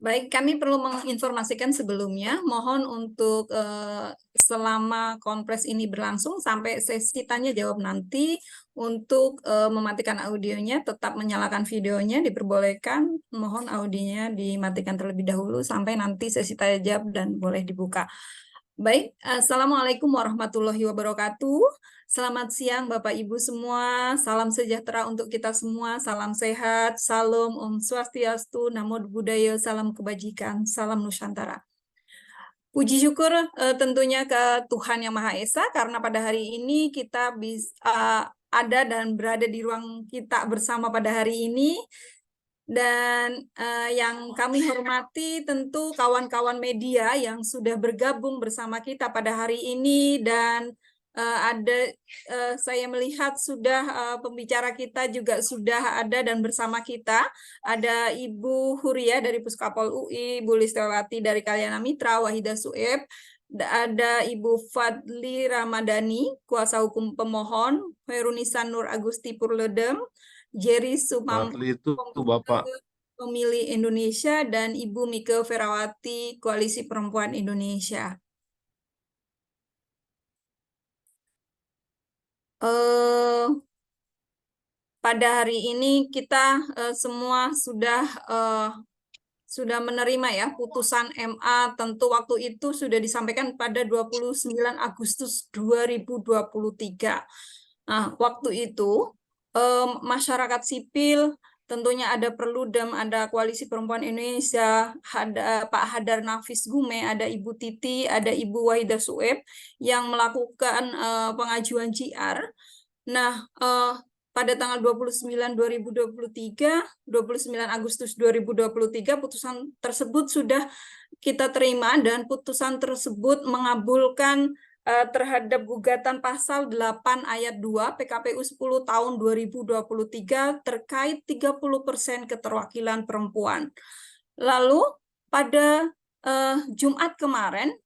Baik, kami perlu menginformasikan sebelumnya, mohon untuk selama konferensi ini berlangsung sampai sesi tanya jawab nanti untuk mematikan audionya, tetap menyalakan videonya, diperbolehkan. Mohon audionya dimatikan terlebih dahulu sampai nanti sesi tanya jawab dan boleh dibuka. Baik, Assalamualaikum warahmatullahi wabarakatuh. Selamat siang Bapak Ibu semua, salam sejahtera untuk kita semua, salam sehat, salam Om Swastiastu, Namo Buddhaya, salam kebajikan, salam Nusantara. Puji syukur tentunya ke Tuhan Yang Maha Esa karena pada hari ini kita bisa ada dan berada di ruang kita bersama pada hari ini. Dan yang kami hormati tentu kawan-kawan media yang sudah bergabung bersama kita pada hari ini dan saya melihat sudah pembicara kita juga sudah ada dan bersama kita. Ada Ibu Huria dari Puskapol UI, Bu Listewati dari Kalyana Mitra, Wahida Sueb, ada Ibu Fadli Ramadhani, kuasa hukum pemohon, Herunisa Nur Agusti Purledem, Jerry Sumam Fadli itu Bapak. Pemilih Indonesia, dan Ibu Mike Ferawati, Koalisi Perempuan Indonesia. Pada hari ini kita semua sudah menerima ya putusan MA, tentu waktu itu sudah disampaikan pada 29 Agustus 2023. Nah, waktu itu masyarakat sipil tentunya ada Perludem, ada Koalisi Perempuan Indonesia, ada Pak Hadar Nafis Gume, ada Ibu Titi, ada Ibu Wahida Sueb yang melakukan pengajuan JR. Nah, pada tanggal 29 Agustus 2023 putusan tersebut sudah kita terima dan putusan tersebut mengabulkan terhadap gugatan pasal 8 ayat 2 PKPU 10 tahun 2023 terkait 30% keterwakilan perempuan. Lalu pada Jumat kemarin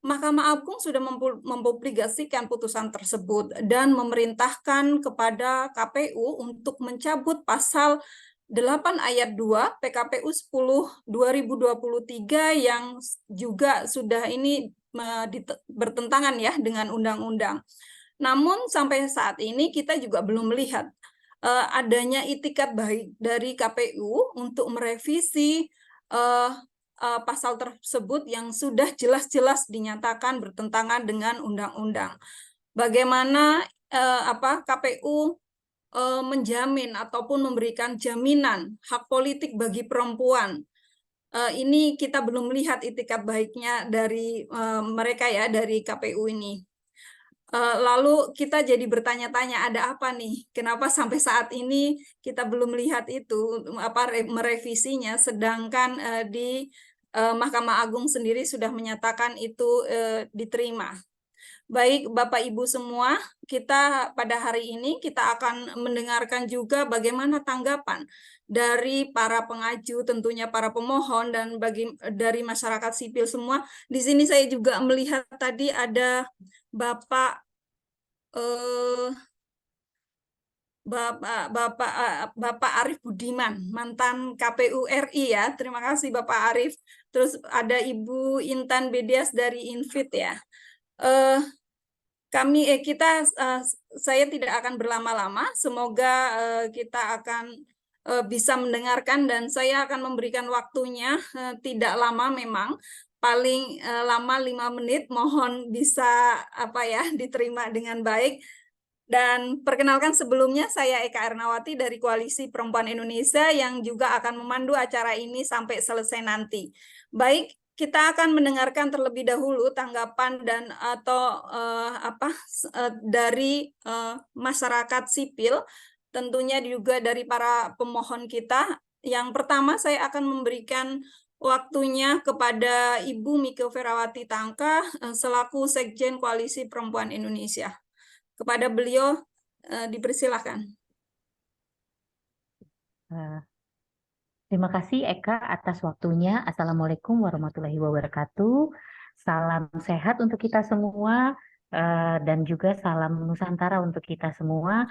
Mahkamah Agung sudah mempublikasikan putusan tersebut dan memerintahkan kepada KPU untuk mencabut pasal 8 ayat 2 PKPU 10 2023 yang juga sudah ini bertentangan ya dengan undang-undang. Namun sampai saat ini kita juga belum melihat adanya itikat baik dari KPU untuk merevisi pasal tersebut yang sudah jelas-jelas dinyatakan bertentangan dengan undang-undang. Bagaimana KPU menjamin ataupun memberikan jaminan hak politik bagi perempuan. Ini kita belum melihat itikat baiknya dari mereka ya, dari KPU ini. Lalu kita jadi bertanya-tanya ada apa nih? Kenapa sampai saat ini kita belum melihat itu merevisinya, sedangkan di Mahkamah Agung sendiri sudah menyatakan itu diterima. Baik Bapak Ibu semua, kita pada hari ini kita akan mendengarkan juga bagaimana tanggapan dari para pengaju, tentunya para pemohon dan dari masyarakat sipil semua. Di sini saya juga melihat tadi ada Bapak Bapak Arief Budiman, mantan KPU RI ya. Terima kasih Bapak Arief. Terus ada Ibu Intan Bedias dari Infit ya. Saya tidak akan berlama-lama. Semoga kita akan bisa mendengarkan dan saya akan memberikan waktunya tidak lama memang. Paling lama 5 menit, mohon bisa diterima dengan baik. Dan perkenalkan sebelumnya saya Eka Ernawati dari Koalisi Perempuan Indonesia yang juga akan memandu acara ini sampai selesai nanti. Baik, kita akan mendengarkan terlebih dahulu tanggapan dan atau dari masyarakat sipil, tentunya juga dari para pemohon kita. Yang pertama saya akan memberikan waktunya kepada Ibu Mike Ferawati Tangka selaku Sekjen Koalisi Perempuan Indonesia. Kepada beliau dipersilakan. Terima kasih Eka atas waktunya. Assalamualaikum warahmatullahi wabarakatuh. Salam sehat untuk kita semua dan juga salam Nusantara untuk kita semua.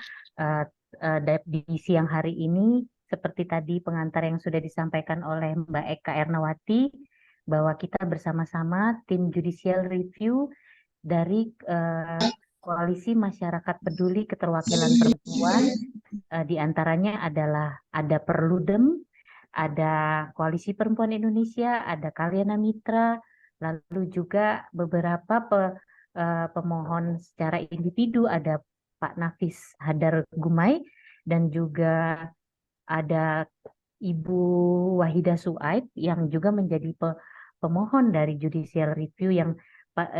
Di siang hari ini seperti tadi pengantar yang sudah disampaikan oleh Mbak Eka Ernawati, bahwa kita bersama-sama tim Judicial Review dari Koalisi Masyarakat Peduli Keterwakilan Perempuan, di antaranya adalah ada Perludem, ada Koalisi Perempuan Indonesia, ada Kalyana Mitra, lalu juga beberapa pemohon secara individu, ada Pak Nafis Hadar Gumai, dan juga ada Ibu Wahida Suaib yang juga menjadi pemohon dari Judicial Review yang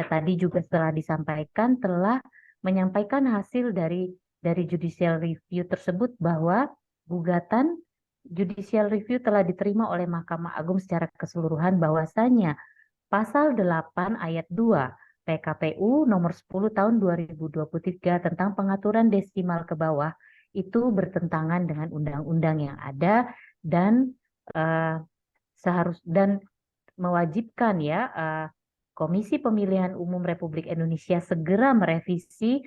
tadi juga setelah disampaikan telah menyampaikan hasil dari Judicial Review tersebut bahwa gugatan Judicial Review telah diterima oleh Mahkamah Agung secara keseluruhan, bahwasanya Pasal 8 ayat 2 PKPU nomor 10 tahun 2023 tentang pengaturan desimal ke bawah itu bertentangan dengan undang-undang yang ada dan dan mewajibkan ya Komisi Pemilihan Umum Republik Indonesia segera merevisi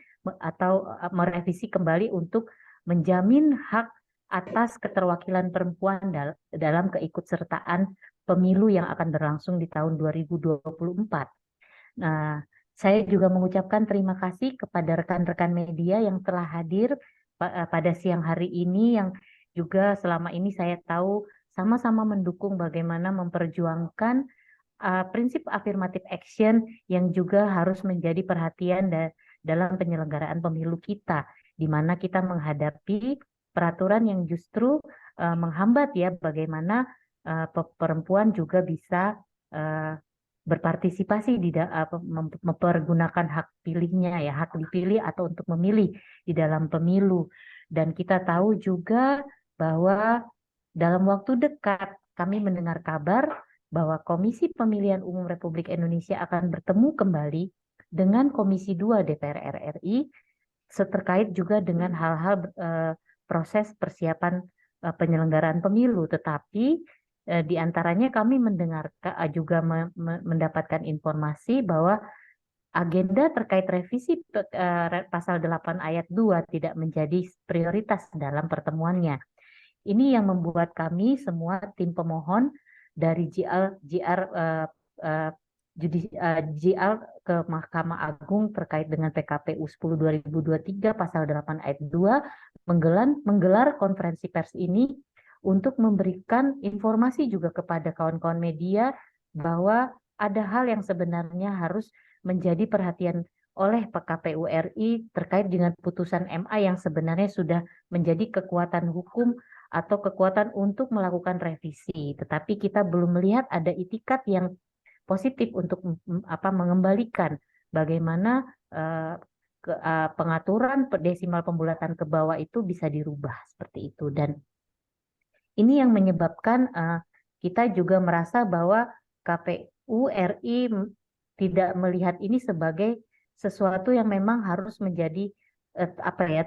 kembali untuk menjamin hak atas keterwakilan perempuan dalam keikutsertaan pemilu yang akan berlangsung di tahun 2024. Nah, saya juga mengucapkan terima kasih kepada rekan-rekan media yang telah hadir pada siang hari ini, yang juga selama ini saya tahu sama-sama mendukung bagaimana memperjuangkan prinsip affirmative action yang juga harus menjadi perhatian dalam penyelenggaraan pemilu kita, di mana kita menghadapi peraturan yang justru menghambat ya bagaimana perempuan juga bisa berpartisipasi mempergunakan hak pilihnya ya, hak dipilih atau untuk memilih di dalam pemilu. Dan kita tahu juga bahwa dalam waktu dekat kami mendengar kabar bahwa Komisi Pemilihan Umum Republik Indonesia akan bertemu kembali dengan Komisi 2 DPR RI terkait juga dengan hal-hal proses persiapan penyelenggaraan pemilu. Tetapi di antaranya kami mendengar juga mendapatkan informasi bahwa agenda terkait revisi pasal 8 ayat 2 tidak menjadi prioritas dalam pertemuannya. Ini yang membuat kami semua tim pemohon dari GR ke Mahkamah Agung terkait dengan PKPU 10 2023 pasal 8 ayat 2 menggelar konferensi pers ini untuk memberikan informasi juga kepada kawan-kawan media bahwa ada hal yang sebenarnya harus menjadi perhatian oleh KPU RI terkait dengan putusan MA yang sebenarnya sudah menjadi kekuatan hukum atau kekuatan untuk melakukan revisi. Tetapi kita belum melihat ada itikat yang positif untuk mengembalikan bagaimana pengaturan desimal pembulatan ke bawah itu bisa dirubah seperti itu. Dan ini yang menyebabkan kita juga merasa bahwa KPU RI tidak melihat ini sebagai sesuatu yang memang harus menjadi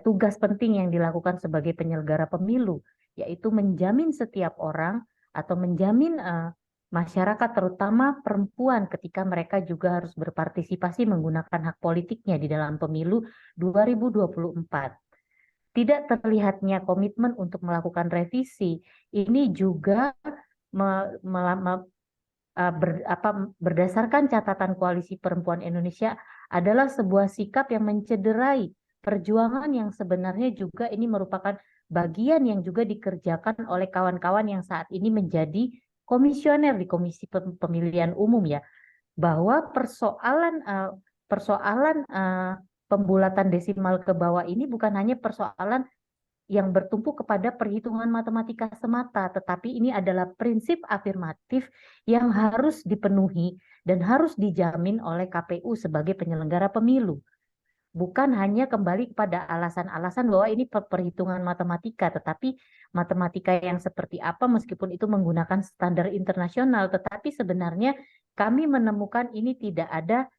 tugas penting yang dilakukan sebagai penyelenggara pemilu, yaitu menjamin setiap orang atau menjamin masyarakat terutama perempuan ketika mereka juga harus berpartisipasi menggunakan hak politiknya di dalam pemilu 2024. Tidak terlihatnya komitmen untuk melakukan revisi ini juga berdasarkan catatan Koalisi Perempuan Indonesia adalah sebuah sikap yang mencederai perjuangan yang sebenarnya juga ini merupakan bagian yang juga dikerjakan oleh kawan-kawan yang saat ini menjadi komisioner di Komisi Pemilihan Umum ya, bahwa persoalan pembulatan desimal ke bawah ini bukan hanya persoalan yang bertumpu kepada perhitungan matematika semata, tetapi ini adalah prinsip afirmatif yang harus dipenuhi dan harus dijamin oleh KPU sebagai penyelenggara pemilu. Bukan hanya kembali kepada alasan-alasan bahwa ini perhitungan matematika, tetapi matematika yang seperti apa meskipun itu menggunakan standar internasional, tetapi sebenarnya kami menemukan ini tidak ada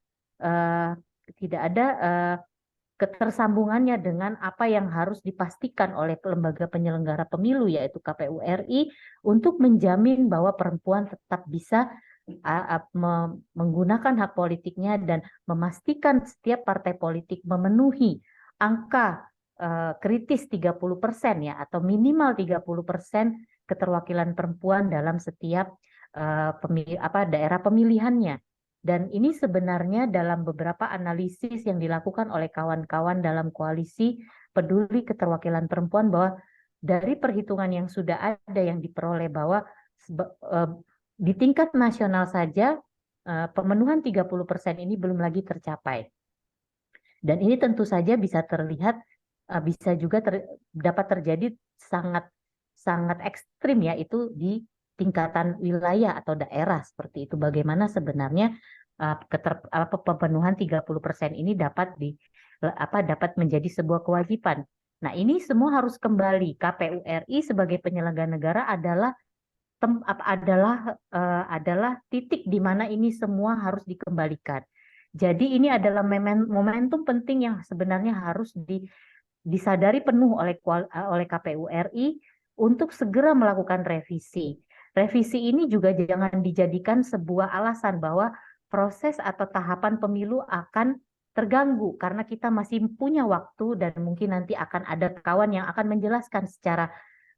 ketersambungannya dengan apa yang harus dipastikan oleh lembaga penyelenggara pemilu yaitu KPU RI untuk menjamin bahwa perempuan tetap bisa menggunakan hak politiknya dan memastikan setiap partai politik memenuhi angka kritis 30% ya, atau minimal 30% keterwakilan perempuan dalam setiap daerah pemilihannya. Dan ini sebenarnya dalam beberapa analisis yang dilakukan oleh kawan-kawan dalam koalisi peduli keterwakilan perempuan, bahwa dari perhitungan yang sudah ada yang diperoleh bahwa di tingkat nasional saja pemenuhan 30% ini belum lagi tercapai. Dan ini tentu saja bisa terlihat, bisa juga dapat terjadi sangat ekstrim, yaitu di tingkatan wilayah atau daerah seperti itu. Bagaimana sebenarnya pemenuhan 30% ini dapat menjadi sebuah kewajiban. Nah, ini semua harus kembali. KPU RI sebagai penyelenggara negara adalah titik di mana ini semua harus dikembalikan. Jadi ini adalah momentum penting yang sebenarnya harus disadari penuh oleh KPU RI untuk segera melakukan revisi. Revisi ini juga jangan dijadikan sebuah alasan bahwa proses atau tahapan pemilu akan terganggu karena kita masih punya waktu, dan mungkin nanti akan ada kawan yang akan menjelaskan secara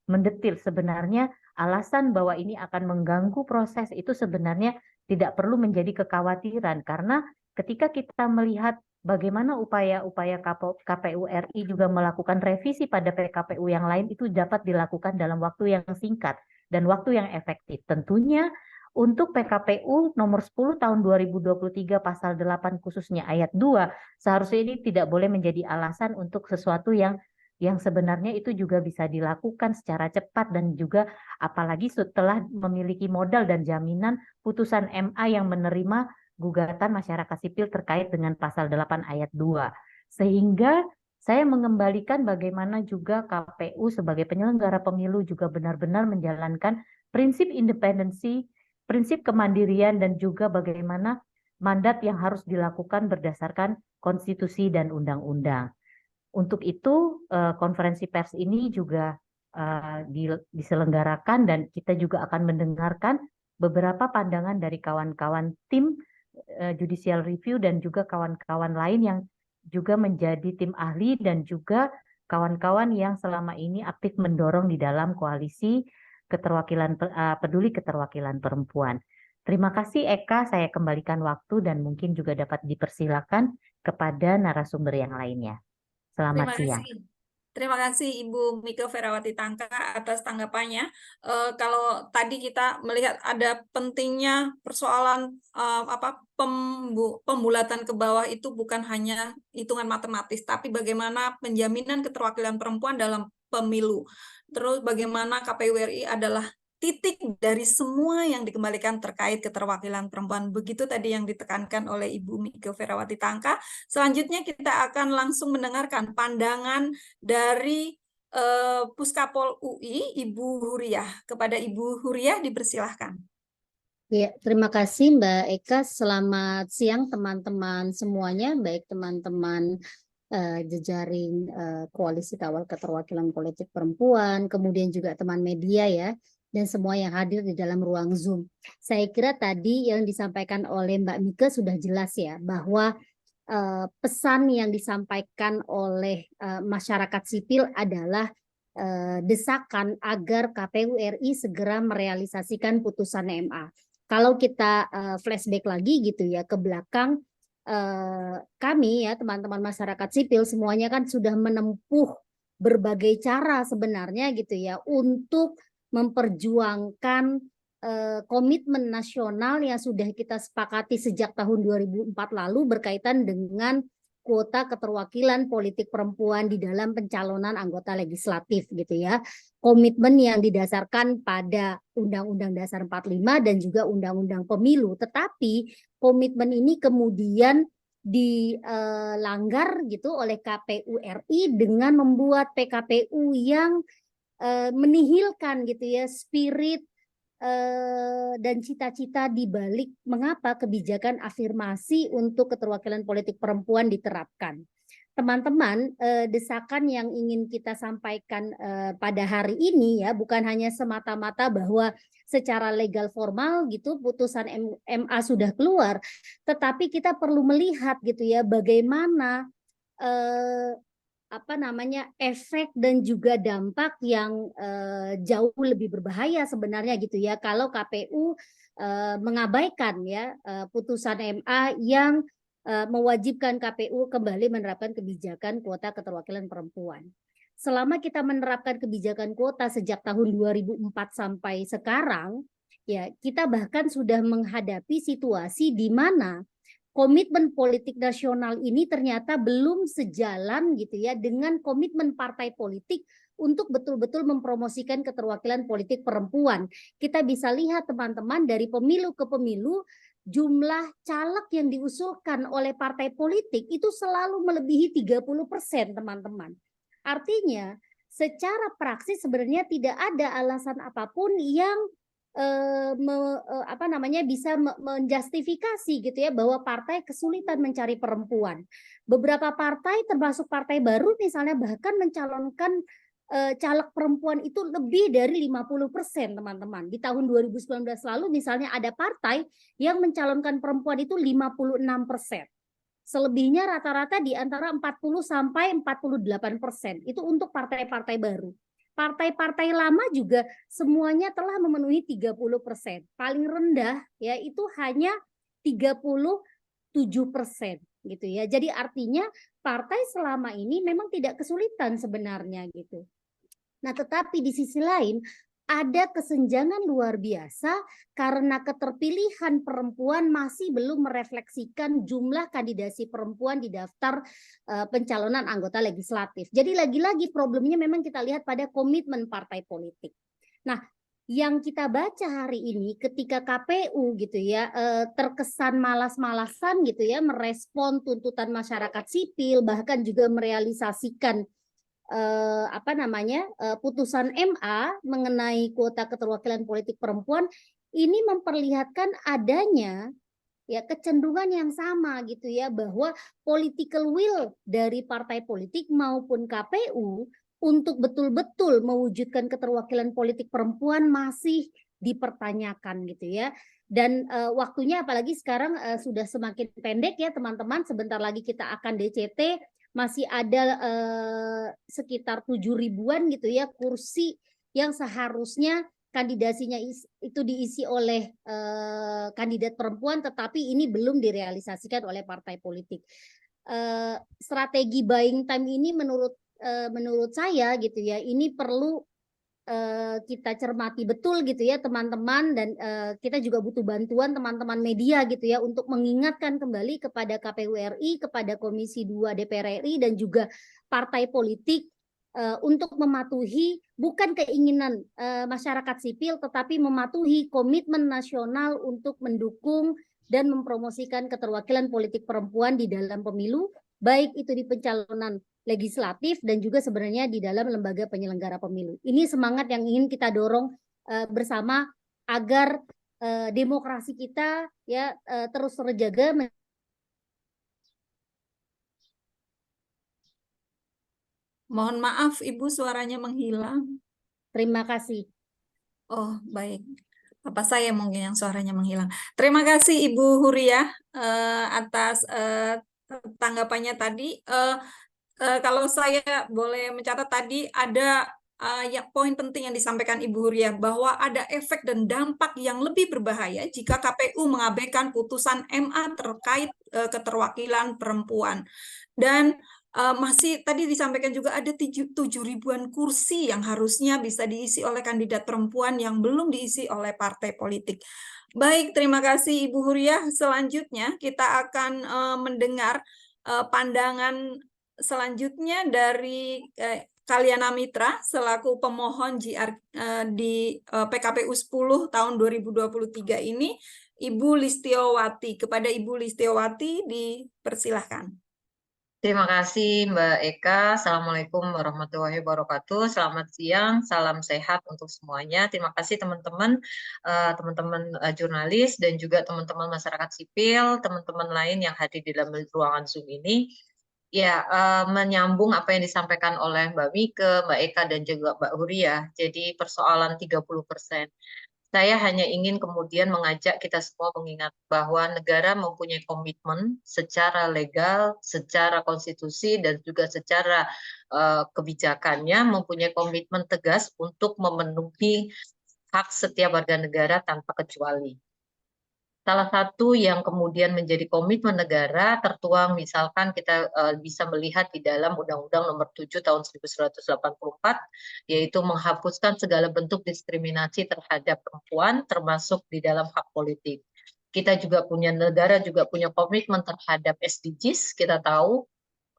mendetil. Sebenarnya alasan bahwa ini akan mengganggu proses itu sebenarnya tidak perlu menjadi kekhawatiran, karena ketika kita melihat bagaimana upaya-upaya KPU RI juga melakukan revisi pada PKPU yang lain, itu dapat dilakukan dalam waktu yang singkat dan waktu yang efektif. Tentunya untuk PKPU nomor 10 tahun 2023 pasal 8 khususnya ayat 2, seharusnya ini tidak boleh menjadi alasan untuk sesuatu yang sebenarnya itu juga bisa dilakukan secara cepat, dan juga apalagi setelah memiliki modal dan jaminan putusan MA yang menerima gugatan masyarakat sipil terkait dengan pasal 8 ayat 2. Sehingga saya mengembalikan bagaimana juga KPU sebagai penyelenggara pemilu juga benar-benar menjalankan prinsip independensi, prinsip kemandirian, dan juga bagaimana mandat yang harus dilakukan berdasarkan konstitusi dan undang-undang. Untuk itu konferensi pers ini juga diselenggarakan, dan kita juga akan mendengarkan beberapa pandangan dari kawan-kawan tim judicial review dan juga kawan-kawan lain yang juga menjadi tim ahli, dan juga kawan-kawan yang selama ini aktif mendorong di dalam koalisi peduli keterwakilan perempuan. Terima kasih Eka, saya kembalikan waktu dan mungkin juga dapat dipersilakan kepada narasumber yang lainnya. Selamat siang. Terima kasih Ibu Mika Ferawati Tangka atas tanggapannya. Kalau tadi kita melihat ada pentingnya persoalan pembulatan ke bawah itu bukan hanya hitungan matematis, tapi bagaimana penjaminan keterwakilan perempuan dalam pemilu. Terus bagaimana KPU RI adalah titik dari semua yang dikembalikan terkait keterwakilan perempuan. Begitu tadi yang ditekankan oleh Ibu Mika Ferawati Tangka. Selanjutnya kita akan langsung mendengarkan pandangan dari Puskapol UI, Ibu Huriah. Kepada Ibu Huriah dipersilahkan. Ya, terima kasih Mbak Eka. Selamat siang teman-teman semuanya, baik teman-teman jejaring Koalisi Kawal Keterwakilan Politik Perempuan, kemudian juga teman media ya, dan semua yang hadir di dalam ruang Zoom. Saya kira tadi yang disampaikan oleh Mbak Mika sudah jelas ya, bahwa pesan yang disampaikan oleh masyarakat sipil adalah desakan agar KPU RI segera merealisasikan putusan MA. Kalau kita flashback lagi gitu ya ke belakang, kami ya teman-teman masyarakat sipil semuanya kan sudah menempuh berbagai cara sebenarnya gitu ya untuk memperjuangkan komitmen nasional yang sudah kita sepakati sejak tahun 2004 lalu berkaitan dengan kuota keterwakilan politik perempuan di dalam pencalonan anggota legislatif gitu ya. Komitmen yang didasarkan pada Undang-Undang Dasar 45 dan juga Undang-Undang Pemilu. Tetapi komitmen ini kemudian dilanggar gitu oleh KPU RI dengan membuat PKPU yang menihilkan gitu ya spirit dan cita-cita di balik mengapa kebijakan afirmasi untuk keterwakilan politik perempuan diterapkan. Teman-teman, desakan yang ingin kita sampaikan pada hari ini ya bukan hanya semata-mata bahwa secara legal formal gitu putusan MA sudah keluar, tetapi kita perlu melihat gitu ya bagaimana efek dan juga dampak yang jauh lebih berbahaya sebenarnya gitu ya kalau KPU mengabaikan ya putusan MA yang mewajibkan KPU kembali menerapkan kebijakan kuota keterwakilan perempuan. Selama kita menerapkan kebijakan kuota sejak tahun 2004 sampai sekarang, ya kita bahkan sudah menghadapi situasi di mana komitmen politik nasional ini ternyata belum sejalan gitu ya dengan komitmen partai politik untuk betul-betul mempromosikan keterwakilan politik perempuan. Kita bisa lihat teman-teman dari pemilu ke pemilu jumlah caleg yang diusulkan oleh partai politik itu selalu melebihi 30% teman-teman. Artinya secara praksis sebenarnya tidak ada alasan apapun yang bisa menjustifikasi gitu ya bahwa partai kesulitan mencari perempuan. Beberapa partai termasuk partai baru misalnya bahkan mencalonkan caleg perempuan itu lebih dari 50% teman-teman. Di tahun 2019 lalu misalnya ada partai yang mencalonkan perempuan itu 56%. Selebihnya rata-rata di antara 40 sampai 48%. Itu untuk partai-partai baru. Partai-partai lama juga semuanya telah memenuhi 30%. Paling rendah ya itu hanya 37% gitu ya. Jadi artinya partai selama ini memang tidak kesulitan sebenarnya gitu. Nah, tetapi di sisi lain ada kesenjangan luar biasa karena keterpilihan perempuan masih belum merefleksikan jumlah kandidasi perempuan di daftar pencalonan anggota legislatif. Jadi lagi-lagi problemnya memang kita lihat pada komitmen partai politik. Nah, yang kita baca hari ini ketika KPU gitu ya terkesan malas-malasan gitu ya merespon tuntutan masyarakat sipil bahkan juga merealisasikan putusan MA mengenai kuota keterwakilan politik perempuan ini memperlihatkan adanya ya kecenderungan yang sama gitu ya bahwa political will dari partai politik maupun KPU untuk betul-betul mewujudkan keterwakilan politik perempuan masih dipertanyakan gitu ya. Dan waktunya apalagi sekarang sudah semakin pendek ya teman-teman, sebentar lagi kita akan DCT. Masih ada sekitar 7.000-an gitu ya kursi yang seharusnya kandidasinya itu diisi oleh kandidat perempuan tetapi ini belum direalisasikan oleh partai politik. Strategi buying time ini menurut saya gitu ya ini perlu kita cermati betul gitu ya teman-teman dan kita juga butuh bantuan teman-teman media gitu ya untuk mengingatkan kembali kepada KPU RI, kepada Komisi 2 DPR RI dan juga partai politik untuk mematuhi bukan keinginan masyarakat sipil tetapi mematuhi komitmen nasional untuk mendukung dan mempromosikan keterwakilan politik perempuan di dalam pemilu baik itu di pencalonan legislatif dan juga sebenarnya di dalam lembaga penyelenggara pemilu. Ini semangat yang ingin kita dorong bersama agar demokrasi kita ya terus terjaga. Mohon maaf Ibu suaranya menghilang. Terima kasih. Oh, baik. Apa saya mungkin yang suaranya menghilang. Terima kasih Ibu Huriah atas tanggapannya tadi. Kalau saya boleh mencatat tadi ada ya, poin penting yang disampaikan Ibu Huriah bahwa ada efek dan dampak yang lebih berbahaya jika KPU mengabaikan putusan MA terkait keterwakilan perempuan. Dan masih tadi disampaikan juga ada 7.000-an kursi yang harusnya bisa diisi oleh kandidat perempuan yang belum diisi oleh partai politik. Baik, terima kasih Ibu Huriah. Selanjutnya kita akan mendengar pandangan selanjutnya dari Kalyana Mitra selaku pemohon JR di PKPU 10 tahun 2023 ini, Ibu Listiowati. Kepada Ibu Listiowati dipersilahkan. Terima kasih Mbak Eka. Assalamualaikum warahmatullahi wabarakatuh. Selamat siang, salam sehat untuk semuanya. Terima kasih teman-teman, jurnalis dan juga teman-teman masyarakat sipil, teman-teman lain yang hadir di dalam ruangan Zoom ini. Ya, menyambung apa yang disampaikan oleh Mbak Mike, Mbak Eka dan juga Mbak Huriah. Jadi persoalan 30%. Saya hanya ingin kemudian mengajak kita semua mengingat bahwa negara mempunyai komitmen secara legal, secara konstitusi, dan juga secara kebijakannya mempunyai komitmen tegas untuk memenuhi hak setiap warga negara tanpa kecuali. Salah satu yang kemudian menjadi komitmen negara tertuang misalkan kita bisa melihat di dalam Undang-Undang Nomor 7 Tahun 1984, yaitu menghapuskan segala bentuk diskriminasi terhadap perempuan termasuk di dalam hak politik. Kita juga punya negara juga punya komitmen terhadap SDGs. Kita tahu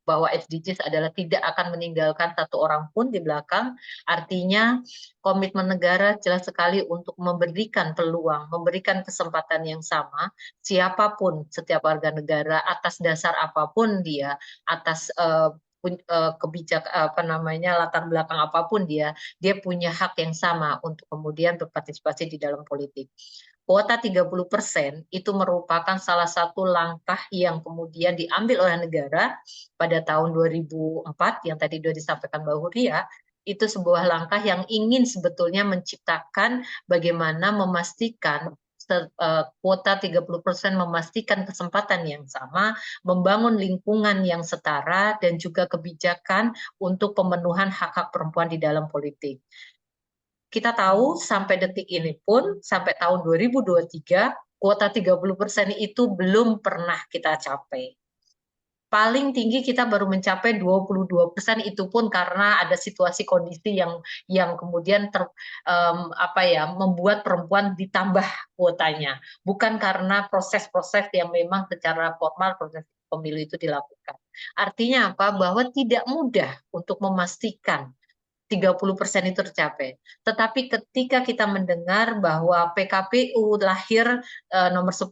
bahwa SDGs adalah tidak akan meninggalkan satu orang pun di belakang. Artinya komitmen negara jelas sekali untuk memberikan peluang, memberikan kesempatan yang sama, siapapun setiap warga negara atas dasar apapun dia, atas latar belakang apapun dia punya hak yang sama untuk kemudian berpartisipasi di dalam politik. Kuota 30% itu merupakan salah satu langkah yang kemudian diambil oleh negara pada tahun 2004 yang tadi sudah disampaikan Mbak Huria. Itu sebuah langkah yang ingin sebetulnya menciptakan bagaimana memastikan kuota 30% memastikan kesempatan yang sama, membangun lingkungan yang setara, dan juga kebijakan untuk pemenuhan hak-hak perempuan di dalam politik. Kita tahu sampai detik ini pun, sampai tahun 2023, kuota 30% itu belum pernah kita capai. Paling tinggi kita baru mencapai 22%, itu pun karena ada situasi kondisi yang kemudian membuat perempuan ditambah kuotanya, bukan karena proses-proses yang memang secara formal proses pemilu itu dilakukan. Artinya apa? Bahwa tidak mudah untuk memastikan 30% itu tercapai. Tetapi ketika kita mendengar bahwa PKPU lahir nomor 10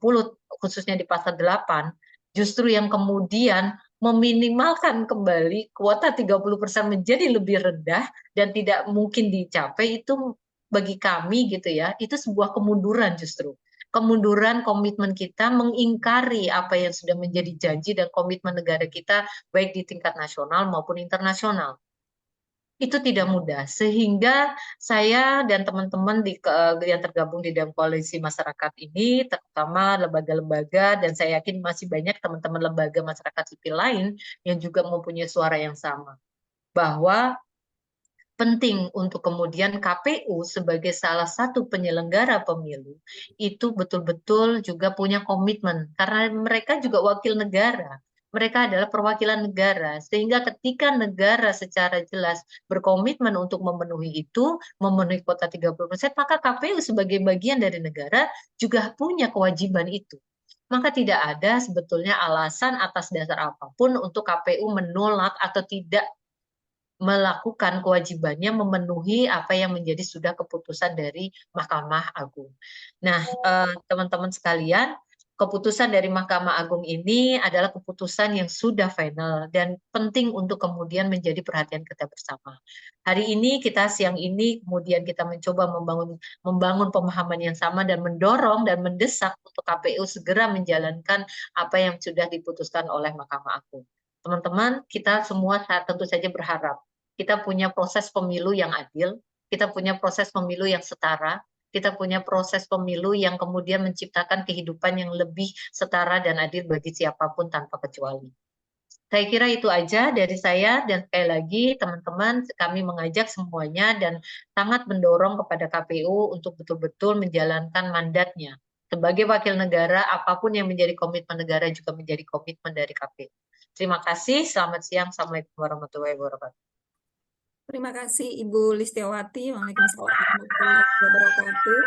khususnya di pasal 8, justru yang kemudian meminimalkan kembali kuota 30% menjadi lebih rendah dan tidak mungkin dicapai, itu bagi kami gitu ya, itu sebuah kemunduran justru. Kemunduran komitmen kita mengingkari apa yang sudah menjadi janji dan komitmen negara kita baik di tingkat nasional maupun internasional. Itu tidak mudah, sehingga saya dan teman-teman yang tergabung di dalam koalisi masyarakat ini, terutama lembaga-lembaga, dan saya yakin masih banyak teman-teman lembaga masyarakat sipil lain yang juga mempunyai suara yang sama, bahwa penting untuk kemudian KPU sebagai salah satu penyelenggara pemilu itu betul-betul juga punya komitmen, karena mereka juga wakil negara. Mereka adalah perwakilan negara, sehingga ketika negara secara jelas berkomitmen untuk memenuhi itu, memenuhi kuota 30%, maka KPU sebagai bagian dari negara juga punya kewajiban itu. Maka tidak ada sebetulnya alasan atas dasar apapun untuk KPU menolak atau tidak melakukan kewajibannya memenuhi apa yang menjadi sudah keputusan dari Mahkamah Agung. Nah, teman-teman sekalian, keputusan dari Mahkamah Agung ini adalah keputusan yang sudah final dan penting untuk kemudian menjadi perhatian kita bersama. Hari ini siang ini kemudian kita mencoba membangun pemahaman yang sama dan mendorong dan mendesak untuk KPU segera menjalankan apa yang sudah diputuskan oleh Mahkamah Agung. Teman-teman, kita semua tentu saja berharap kita punya proses pemilu yang adil, kita punya proses pemilu yang setara, kita punya proses pemilu yang kemudian menciptakan kehidupan yang lebih setara dan adil bagi siapapun tanpa kecuali. Saya kira itu aja dari saya, dan sekali lagi teman-teman, kami mengajak semuanya dan sangat mendorong kepada KPU untuk betul-betul menjalankan mandatnya. Sebagai wakil negara, apapun yang menjadi komitmen negara juga menjadi komitmen dari KPU. Terima kasih, selamat siang, Assalamualaikum warahmatullahi wabarakatuh. Terima kasih Ibu Listiawati. Waalaikumsalam warahmatullahi wabarakatuh.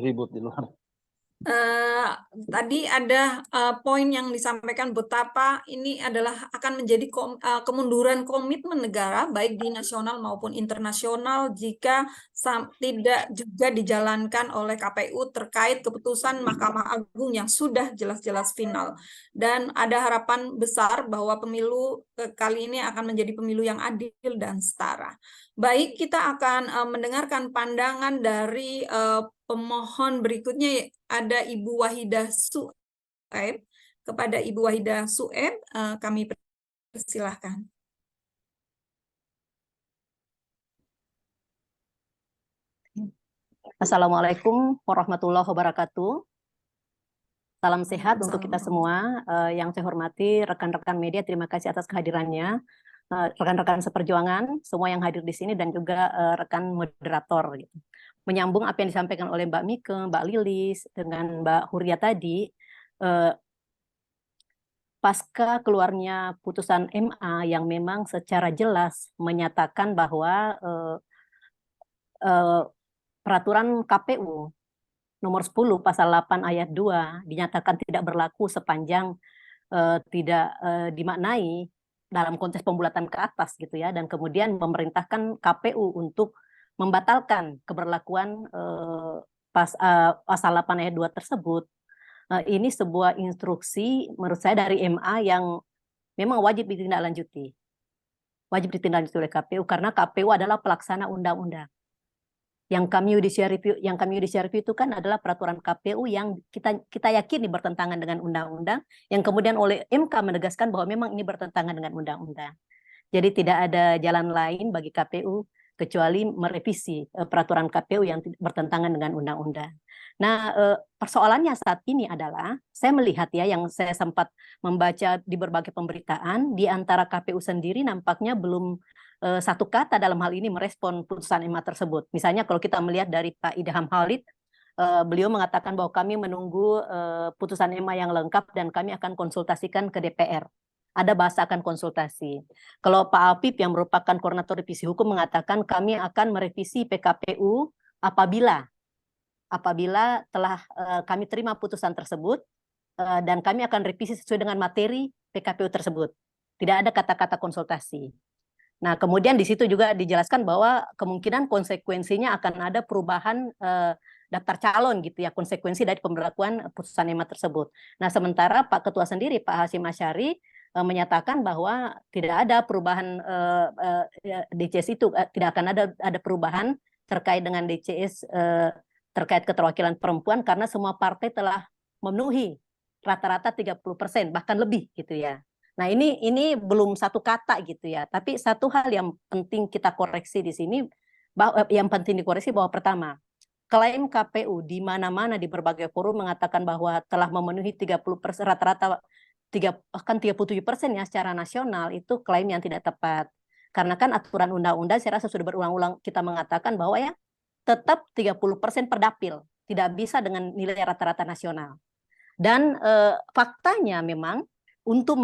Ribut di luar. Tadi ada poin yang disampaikan betapa ini adalah akan menjadi kemunduran komitmen negara baik di nasional maupun internasional jika tidak juga dijalankan oleh KPU terkait keputusan Mahkamah Agung yang sudah jelas-jelas final. Dan ada harapan besar bahwa pemilu kali ini akan menjadi pemilu yang adil dan setara. Baik, kita akan mendengarkan pandangan dari pemohon berikutnya, ada Ibu Wahidah Sueb. Kepada Ibu Wahidah Sueb, kami persilahkan. Assalamualaikum warahmatullahi wabarakatuh. Salam sehat untuk kita semua. Yang saya hormati rekan-rekan media, terima kasih atas kehadirannya. Rekan-rekan seperjuangan, semua yang hadir di sini dan juga rekan moderator. Gitu. Menyambung apa yang disampaikan oleh Mbak Mike, Mbak Lilis, dengan Mbak Huria tadi, pasca keluarnya putusan MA yang memang secara jelas menyatakan bahwa peraturan KPU nomor 10 pasal 8 ayat 2 dinyatakan tidak berlaku sepanjang tidak dimaknai dalam konteks pembulatan ke atas gitu ya, dan kemudian memerintahkan KPU untuk membatalkan keberlakuan pasal 8 ayat 2 tersebut. Ini sebuah instruksi menurut saya dari MA yang memang wajib ditindaklanjuti. Wajib ditindaklanjuti oleh KPU karena KPU adalah pelaksana undang-undang. Yang kami judicial review itu kan adalah peraturan KPU yang kita yakini bertentangan dengan undang-undang, yang kemudian oleh MK menegaskan bahwa memang ini bertentangan dengan undang-undang. Jadi tidak ada jalan lain bagi KPU kecuali merevisi peraturan KPU yang bertentangan dengan undang-undang. Nah, persoalannya saat ini adalah, saya melihat ya, yang saya sempat membaca di berbagai pemberitaan, di antara KPU sendiri nampaknya belum satu kata dalam hal ini merespon putusan MA tersebut. Misalnya kalau kita melihat dari Pak Idham Khalid, beliau mengatakan bahwa kami menunggu putusan MA yang lengkap dan kami akan konsultasikan ke DPR. Ada bahasa akan konsultasi. Kalau Pak Apip yang merupakan koordinator revisi hukum mengatakan kami akan merevisi PKPU apabila telah kami terima putusan tersebut dan kami akan revisi sesuai dengan materi PKPU tersebut. Tidak ada kata-kata konsultasi. Nah, kemudian di situ juga dijelaskan bahwa kemungkinan konsekuensinya akan ada perubahan daftar calon gitu ya, konsekuensi dari pemberlakuan putusan MA tersebut. Nah, sementara Pak Ketua sendiri, Pak Hasyim Asyari, menyatakan bahwa tidak ada perubahan DCS itu, tidak akan ada perubahan terkait dengan DCS terkait keterwakilan perempuan karena semua partai telah memenuhi rata-rata 30%, bahkan lebih gitu ya. Nah, ini belum satu kata gitu ya, tapi satu hal yang penting kita koreksi di sini, yang penting dikoreksi bahwa pertama, klaim KPU di mana-mana di berbagai forum mengatakan bahwa telah memenuhi 30%, rata-rata bahkan 37% ya secara nasional, itu klaim yang tidak tepat. Karena kan aturan undang-undang saya rasa sudah berulang-ulang kita mengatakan bahwa ya tetap 30% per dapil, tidak bisa dengan nilai rata-rata nasional. Dan faktanya memang untuk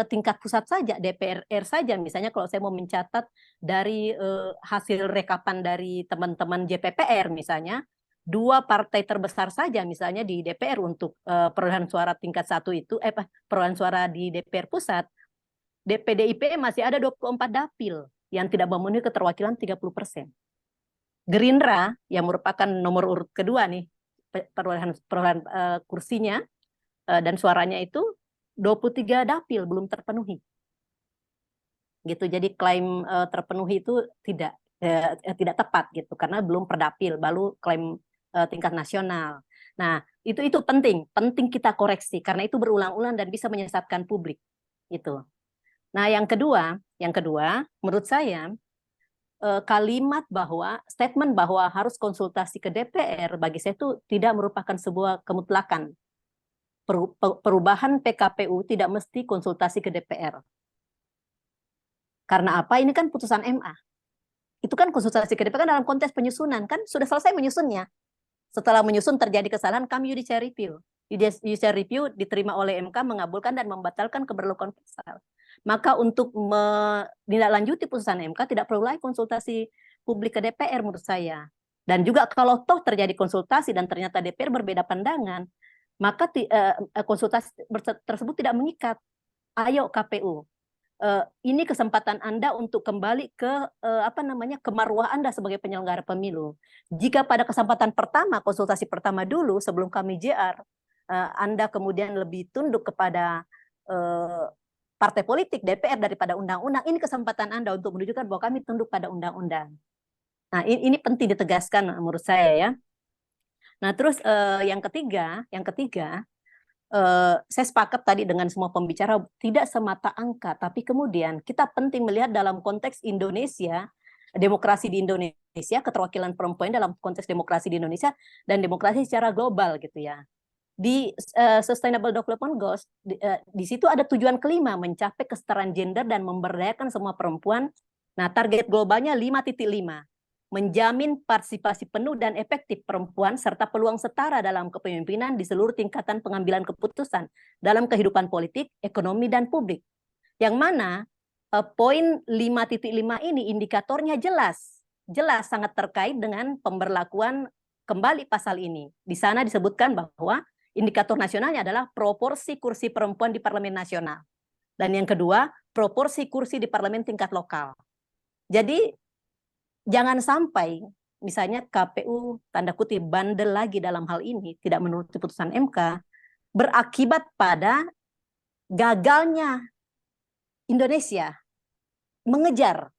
tingkat pusat saja, DPR saja, misalnya kalau saya mau mencatat dari hasil rekapan dari teman-teman JPPR misalnya, 2 partai terbesar saja misalnya di DPR untuk perolehan suara tingkat 1 itu, perolehan suara di DPR pusat, PDIP masih ada 24 dapil yang tidak memenuhi keterwakilan 30%. Gerindra yang merupakan nomor urut kedua nih, perolehan kursinya dan suaranya itu 23 dapil belum terpenuhi. Gitu. Jadi klaim terpenuhi itu tidak tepat gitu karena belum per dapil, baru klaim tingkat nasional. Nah, itu penting kita koreksi karena itu berulang-ulang dan bisa menyesatkan publik. Itu. Nah, yang kedua menurut saya kalimat bahwa statement bahwa harus konsultasi ke DPR bagi saya itu tidak merupakan sebuah kemutlakan. Perubahan PKPU tidak mesti konsultasi ke DPR. Karena apa? Ini kan putusan MA. Itu kan konsultasi ke DPR kan dalam konteks penyusunan, kan sudah selesai menyusunnya. Setelah menyusun terjadi kesalahan, kami judicial review. Judicial review diterima oleh MK, mengabulkan dan membatalkan keberlakuan pasal. Maka untuk menindaklanjuti putusan MK tidak perlu lagi konsultasi publik ke DPR menurut saya. Dan juga kalau toh terjadi konsultasi dan ternyata DPR berbeda pandangan, maka konsultasi tersebut tidak mengikat. Ayo KPU, ini kesempatan Anda untuk kembali ke ke marwah Anda sebagai penyelenggara pemilu. Jika pada kesempatan pertama, konsultasi pertama dulu sebelum kami JR, Anda kemudian lebih tunduk kepada partai politik DPR daripada undang-undang, ini kesempatan Anda untuk menunjukkan bahwa kami tunduk pada undang-undang. Nah, ini penting ditegaskan menurut saya ya. Nah, terus yang ketiga, saya sepakat tadi dengan semua pembicara, tidak semata angka, tapi kemudian kita penting melihat dalam konteks Indonesia demokrasi di Indonesia, keterwakilan perempuan dalam konteks demokrasi di Indonesia dan demokrasi secara global gitu ya. Di Sustainable Development Goals di situ ada tujuan kelima, mencapai kesetaraan gender dan memberdayakan semua perempuan. Nah, target globalnya 5.5, menjamin partisipasi penuh dan efektif perempuan serta peluang setara dalam kepemimpinan di seluruh tingkatan pengambilan keputusan dalam kehidupan politik, ekonomi, dan publik. Yang mana poin 5.5 ini indikatornya jelas sangat terkait dengan pemberlakuan kembali pasal ini. Di sana disebutkan bahwa indikator nasionalnya adalah proporsi kursi perempuan di parlemen nasional. Dan yang kedua, proporsi kursi di parlemen tingkat lokal. Jadi jangan sampai misalnya KPU tanda kutip bandel lagi dalam hal ini, tidak menuruti putusan MK, berakibat pada gagalnya Indonesia mengejar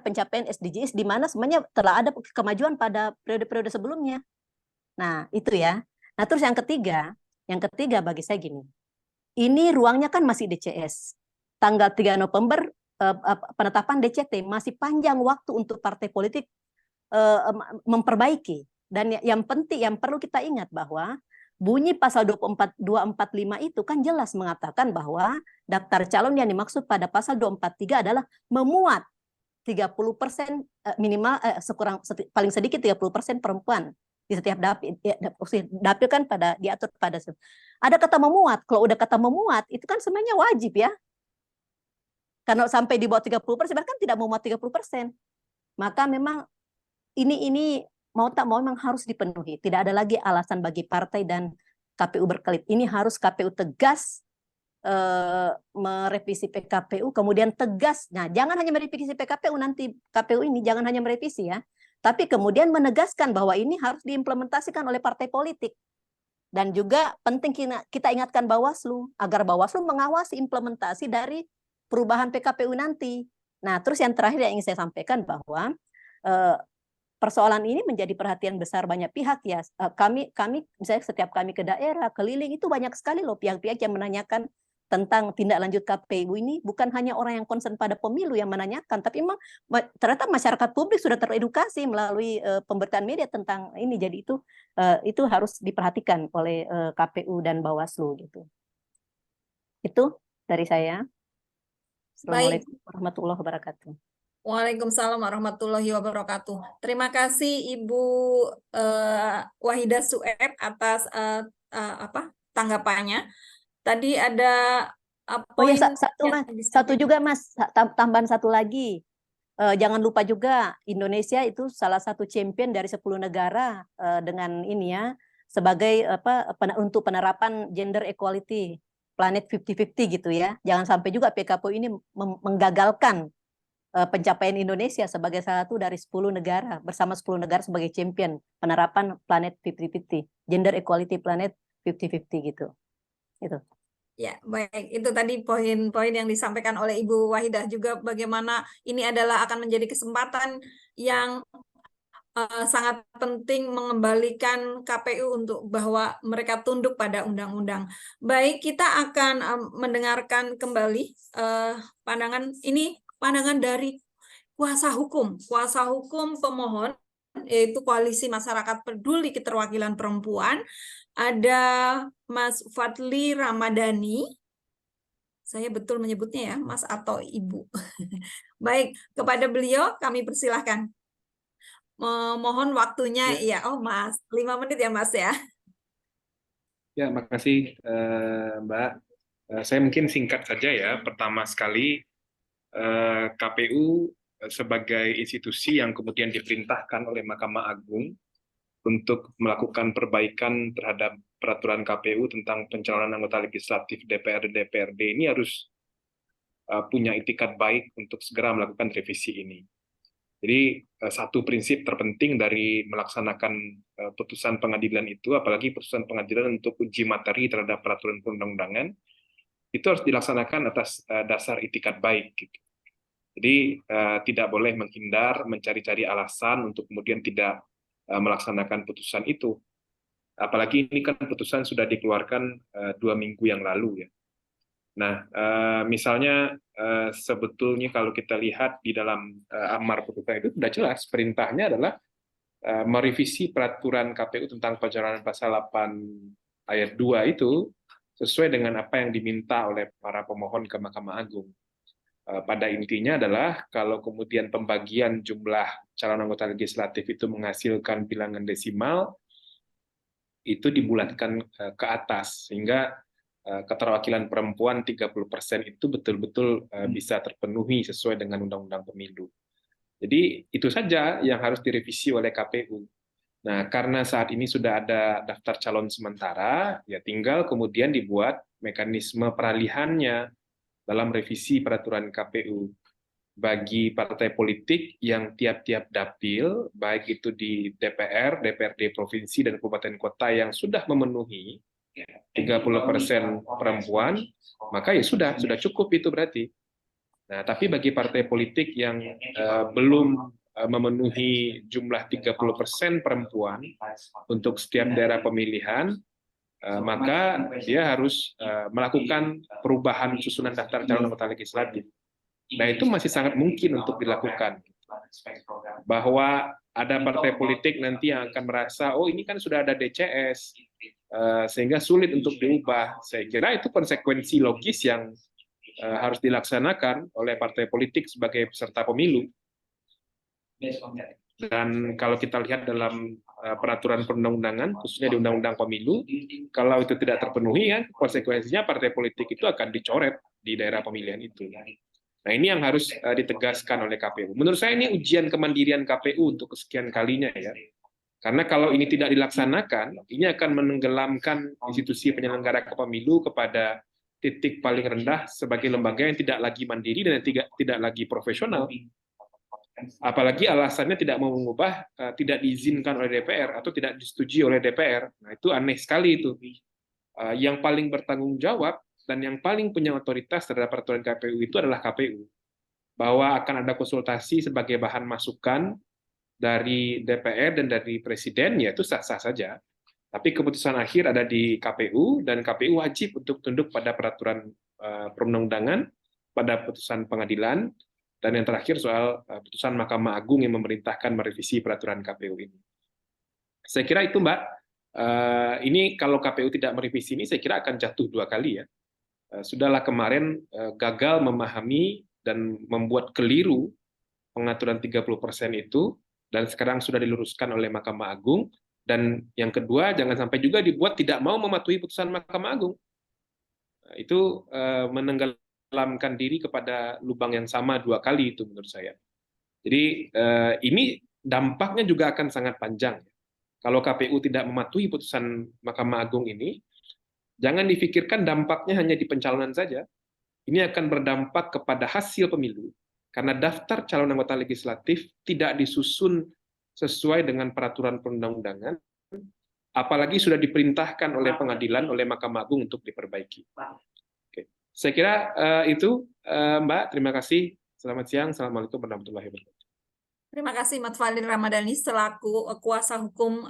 pencapaian SDGs di mana sebenarnya telah ada kemajuan pada periode-periode sebelumnya. Nah, itu ya. Nah, terus yang ketiga bagi saya gini. Ini ruangnya kan masih DCS. Tanggal 3 November penetapan DCT, masih panjang waktu untuk partai politik memperbaiki. Dan yang penting, yang perlu kita ingat bahwa bunyi pasal 245 itu kan jelas mengatakan bahwa daftar calon yang dimaksud pada pasal 243 adalah memuat 30% minimal paling sedikit 30% perempuan di setiap dapil. Dapil kan diatur pada ada kata memuat. Kalau udah kata memuat itu kan sebenarnya wajib ya. Karena sampai di bawah 30%, berarti kan tidak memuat 30%. Maka memang ini mau tak mau memang harus dipenuhi. Tidak ada lagi alasan bagi partai dan KPU berkelit. Ini harus KPU tegas merevisi PKPU, kemudian tegas. Nah, jangan hanya merevisi PKPU nanti, KPU ini jangan hanya merevisi ya, tapi kemudian menegaskan bahwa ini harus diimplementasikan oleh partai politik. Dan juga penting kita ingatkan Bawaslu, agar Bawaslu mengawasi implementasi dari perubahan PKPU nanti. Nah, terus yang terakhir yang ingin saya sampaikan bahwa persoalan ini menjadi perhatian besar banyak pihak ya. Kami misalnya setiap kami ke daerah, keliling itu banyak sekali loh pihak-pihak yang menanyakan tentang tindak lanjut KPU ini. Bukan hanya orang yang concern pada pemilu yang menanyakan, tapi memang ternyata masyarakat publik sudah teredukasi melalui pemberitaan media tentang ini. Jadi itu harus diperhatikan oleh KPU dan Bawaslu gitu. Itu dari saya. Assalamualaikum warahmatullahi wabarakatuh. Waalaikumsalam warahmatullahi wabarakatuh. Terima kasih Ibu Wahidah Sueb atas tanggapannya. Tadi ada poin satu juga Mas, tambahan satu lagi. Jangan lupa juga Indonesia itu salah satu champion dari 10 negara dengan ini ya, sebagai untuk penerapan gender equality. Planet 50-50 gitu ya. Jangan sampai juga PKPU ini menggagalkan pencapaian Indonesia sebagai salah satu dari 10 negara, bersama 10 negara sebagai champion penerapan Planet 50-50, Gender Equality Planet 50-50 gitu. Itu. Ya, baik. Itu tadi poin-poin yang disampaikan oleh Ibu Wahidah juga, bagaimana ini adalah akan menjadi kesempatan yang sangat penting mengembalikan KPU untuk bahwa mereka tunduk pada undang-undang. Baik, kita akan mendengarkan kembali pandangan dari kuasa hukum pemohon, yaitu Koalisi Masyarakat Peduli Keterwakilan Perempuan. Ada Mas Fadli Ramadhani. Saya betul menyebutnya ya, Mas atau Ibu. Baik, kepada beliau kami persilahkan. Mohon waktunya ya. Mas, 5 menit ya Mas ya. Ya, makasih Mbak. Saya mungkin singkat saja ya. Pertama sekali, KPU sebagai institusi yang kemudian diperintahkan oleh Mahkamah Agung untuk melakukan perbaikan terhadap peraturan KPU tentang pencalonan anggota legislatif DPR dan DPRD ini harus punya itikat baik untuk segera melakukan revisi ini. Jadi satu prinsip terpenting dari melaksanakan putusan pengadilan itu, apalagi putusan pengadilan untuk uji materi terhadap peraturan perundang-undangan, itu harus dilaksanakan atas dasar itikat baik. Gitu. Jadi tidak boleh menghindar, mencari-cari alasan untuk kemudian tidak melaksanakan putusan itu. Apalagi ini kan putusan sudah dikeluarkan 2 minggu yang lalu ya. Nah, misalnya sebetulnya kalau kita lihat di dalam amar putusan itu sudah jelas perintahnya adalah merevisi peraturan KPU tentang pencalonan pasal 8 ayat 2 itu sesuai dengan apa yang diminta oleh para pemohon ke Mahkamah Agung. Pada intinya adalah kalau kemudian pembagian jumlah calon anggota legislatif itu menghasilkan bilangan desimal, itu dibulatkan ke atas, sehingga keterwakilan perempuan 30% itu betul-betul bisa terpenuhi sesuai dengan Undang-Undang Pemilu. Jadi itu saja yang harus direvisi oleh KPU. Nah, karena saat ini sudah ada daftar calon sementara, ya tinggal kemudian dibuat mekanisme peralihannya dalam revisi peraturan KPU bagi partai politik yang tiap-tiap dapil, baik itu di DPR, DPRD provinsi dan kabupaten kota yang sudah memenuhi 30% perempuan, maka ya sudah cukup itu berarti. Nah, tapi bagi partai politik yang belum memenuhi jumlah 30% perempuan untuk setiap daerah pemilihan, maka dia harus melakukan perubahan susunan daftar calon anggota legislatif. Nah, itu masih sangat mungkin untuk dilakukan. Bahwa ada partai politik nanti yang akan merasa, oh ini kan sudah ada DCS, sehingga sulit untuk diubah. Saya kira itu konsekuensi logis yang harus dilaksanakan oleh partai politik sebagai peserta pemilu. Dan kalau kita lihat dalam peraturan perundang-undangan, khususnya di Undang-Undang Pemilu, kalau itu tidak terpenuhi, ya, konsekuensinya partai politik itu akan dicoret di daerah pemilihan itu. Nah, ini yang harus ditegaskan oleh KPU. Menurut saya ini ujian kemandirian KPU untuk kesekian kalinya, ya. Karena kalau ini tidak dilaksanakan, ini akan menenggelamkan institusi penyelenggara pemilu kepada titik paling rendah sebagai lembaga yang tidak lagi mandiri dan tidak lagi profesional. Apalagi alasannya tidak mau mengubah, tidak diizinkan oleh DPR atau tidak disetujui oleh DPR. Nah, itu aneh sekali itu. Yang paling bertanggung jawab dan yang paling punya otoritas terhadap peraturan KPU itu adalah KPU. Bahwa akan ada konsultasi sebagai bahan masukan dari DPR dan dari Presiden, ya itu sah-sah saja. Tapi keputusan akhir ada di KPU, dan KPU wajib untuk tunduk pada peraturan perundang-undangan, pada putusan pengadilan, dan yang terakhir soal putusan Mahkamah Agung yang memerintahkan merevisi peraturan KPU ini. Saya kira itu, Mbak. Ini kalau KPU tidak merevisi ini, saya kira akan jatuh dua kali, ya. Sudahlah kemarin gagal memahami dan membuat keliru pengaturan 30% itu, dan sekarang sudah diluruskan oleh Mahkamah Agung. Dan yang kedua, jangan sampai juga dibuat tidak mau mematuhi putusan Mahkamah Agung. Itu menenggelamkan diri kepada lubang yang sama dua kali itu menurut saya. Jadi ini dampaknya juga akan sangat panjang. Kalau KPU tidak mematuhi putusan Mahkamah Agung ini, jangan difikirkan dampaknya hanya di pencalonan saja. Ini akan berdampak kepada hasil pemilu, karena daftar calon anggota legislatif tidak disusun sesuai dengan peraturan perundang-undangan, apalagi sudah diperintahkan oleh pengadilan, oleh Mahkamah Agung untuk diperbaiki. Oke. Saya kira itu, Mbak. Terima kasih. Selamat siang. Assalamualaikum warahmatullahi wabarakatuh. Terima kasih Mas Fadil Ramadhani selaku kuasa hukum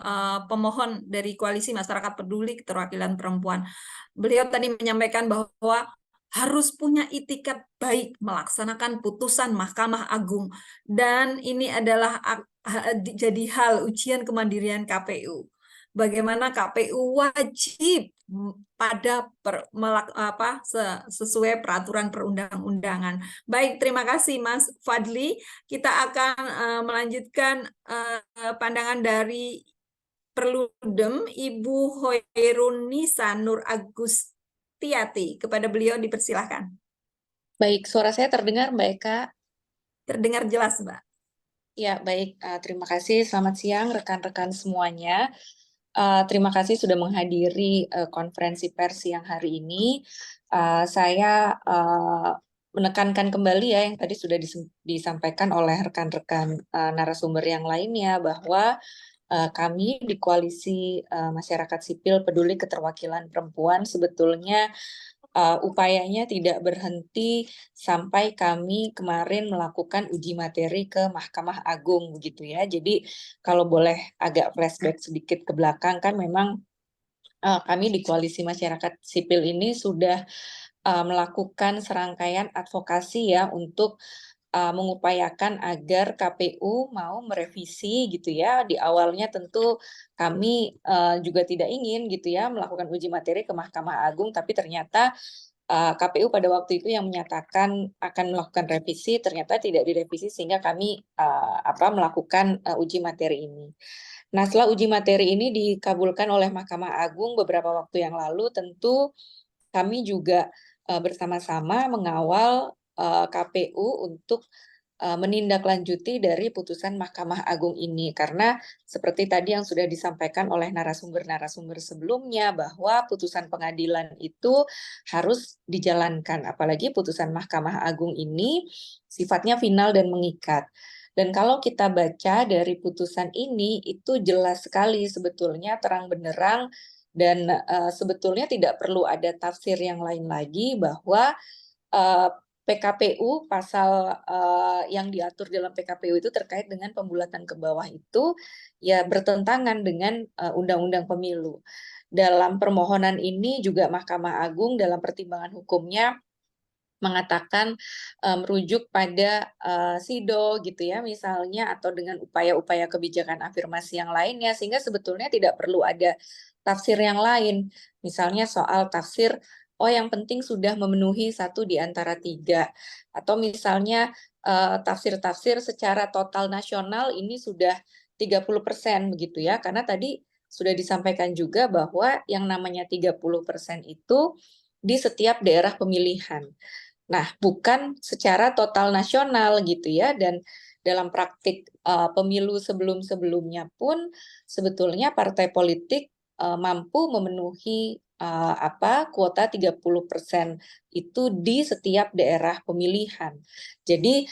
pemohon dari Koalisi Masyarakat Peduli Keterwakilan Perempuan. Beliau tadi menyampaikan bahwa harus punya itikat baik melaksanakan putusan Mahkamah Agung, dan ini adalah jadi hal ujian kemandirian KPU. Bagaimana KPU wajib pada sesuai peraturan perundang-undangan. Baik, terima kasih Mas Fadli. Kita akan melanjutkan pandangan dari Perludem Ibu Hoirunisa Nur Agustiati. Kepada beliau dipersilahkan. Baik, suara saya terdengar Mbak Eka? Terdengar jelas, Mbak. Ya, baik. Terima kasih. Selamat siang rekan-rekan semuanya. Terima kasih sudah menghadiri konferensi pers yang hari ini. Saya menekankan kembali ya yang tadi sudah disampaikan oleh rekan-rekan narasumber yang lainnya, bahwa kami di Koalisi Masyarakat Sipil Peduli Keterwakilan Perempuan sebetulnya upayanya tidak berhenti sampai kami kemarin melakukan uji materi ke Mahkamah Agung begitu ya. Jadi kalau boleh agak flashback sedikit ke belakang, kan memang kami di Koalisi Masyarakat Sipil ini sudah melakukan serangkaian advokasi ya untuk mengupayakan agar KPU mau merevisi gitu ya. Di awalnya tentu kami juga tidak ingin gitu ya melakukan uji materi ke Mahkamah Agung, tapi ternyata KPU pada waktu itu yang menyatakan akan melakukan revisi, ternyata tidak direvisi sehingga kami melakukan uji materi ini. Nah, setelah uji materi ini dikabulkan oleh Mahkamah Agung beberapa waktu yang lalu, tentu kami juga bersama-sama mengawal KPU untuk menindaklanjuti dari putusan Mahkamah Agung ini, karena seperti tadi yang sudah disampaikan oleh narasumber-narasumber sebelumnya bahwa putusan pengadilan itu harus dijalankan, apalagi putusan Mahkamah Agung ini sifatnya final dan mengikat. Dan kalau kita baca dari putusan ini itu jelas sekali sebetulnya terang benderang dan sebetulnya tidak perlu ada tafsir yang lain lagi bahwa PKPU pasal yang diatur dalam PKPU itu terkait dengan pembulatan ke bawah itu ya bertentangan dengan Undang-Undang Pemilu. Dalam permohonan ini juga Mahkamah Agung dalam pertimbangan hukumnya mengatakan merujuk pada SIDO gitu ya misalnya, atau dengan upaya-upaya kebijakan afirmasi yang lainnya, sehingga sebetulnya tidak perlu ada tafsir yang lain. Misalnya soal tafsir, oh yang penting sudah memenuhi 1 di antara 3. Atau misalnya tafsir-tafsir secara total nasional ini sudah 30% begitu ya, karena tadi sudah disampaikan juga bahwa yang namanya 30% itu di setiap daerah pemilihan. Nah, bukan secara total nasional gitu ya, dan dalam praktik pemilu sebelum-sebelumnya pun sebetulnya partai politik mampu memenuhi kuota 30% itu di setiap daerah pemilihan. Jadi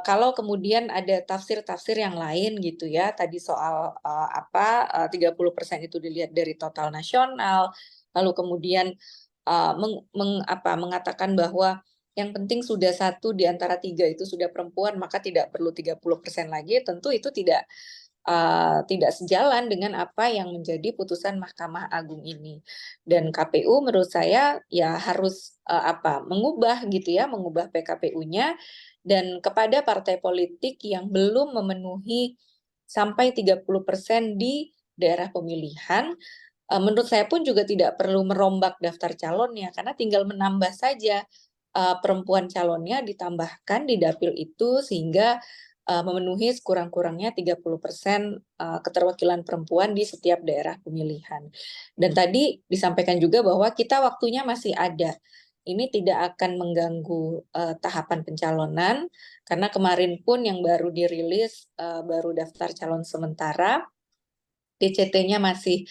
kalau kemudian ada tafsir-tafsir yang lain gitu ya, tadi soal 30% itu dilihat dari total nasional, lalu kemudian mengatakan bahwa yang penting sudah 1 di antara 3 itu sudah perempuan, maka tidak perlu 30% lagi, tentu itu tidak sejalan dengan apa yang menjadi putusan Mahkamah Agung ini. Dan KPU menurut saya ya harus mengubah gitu ya, mengubah PKPU-nya, dan kepada partai politik yang belum memenuhi sampai 30% di daerah pemilihan, menurut saya pun juga tidak perlu merombak daftar calonnya, karena tinggal menambah saja perempuan calonnya, ditambahkan di dapil itu sehingga memenuhi sekurang-kurangnya 30% keterwakilan perempuan di setiap daerah pemilihan. Dan tadi disampaikan juga bahwa kita waktunya masih ada. Ini tidak akan mengganggu tahapan pencalonan, karena kemarin pun yang baru dirilis baru daftar calon sementara, DCT-nya masih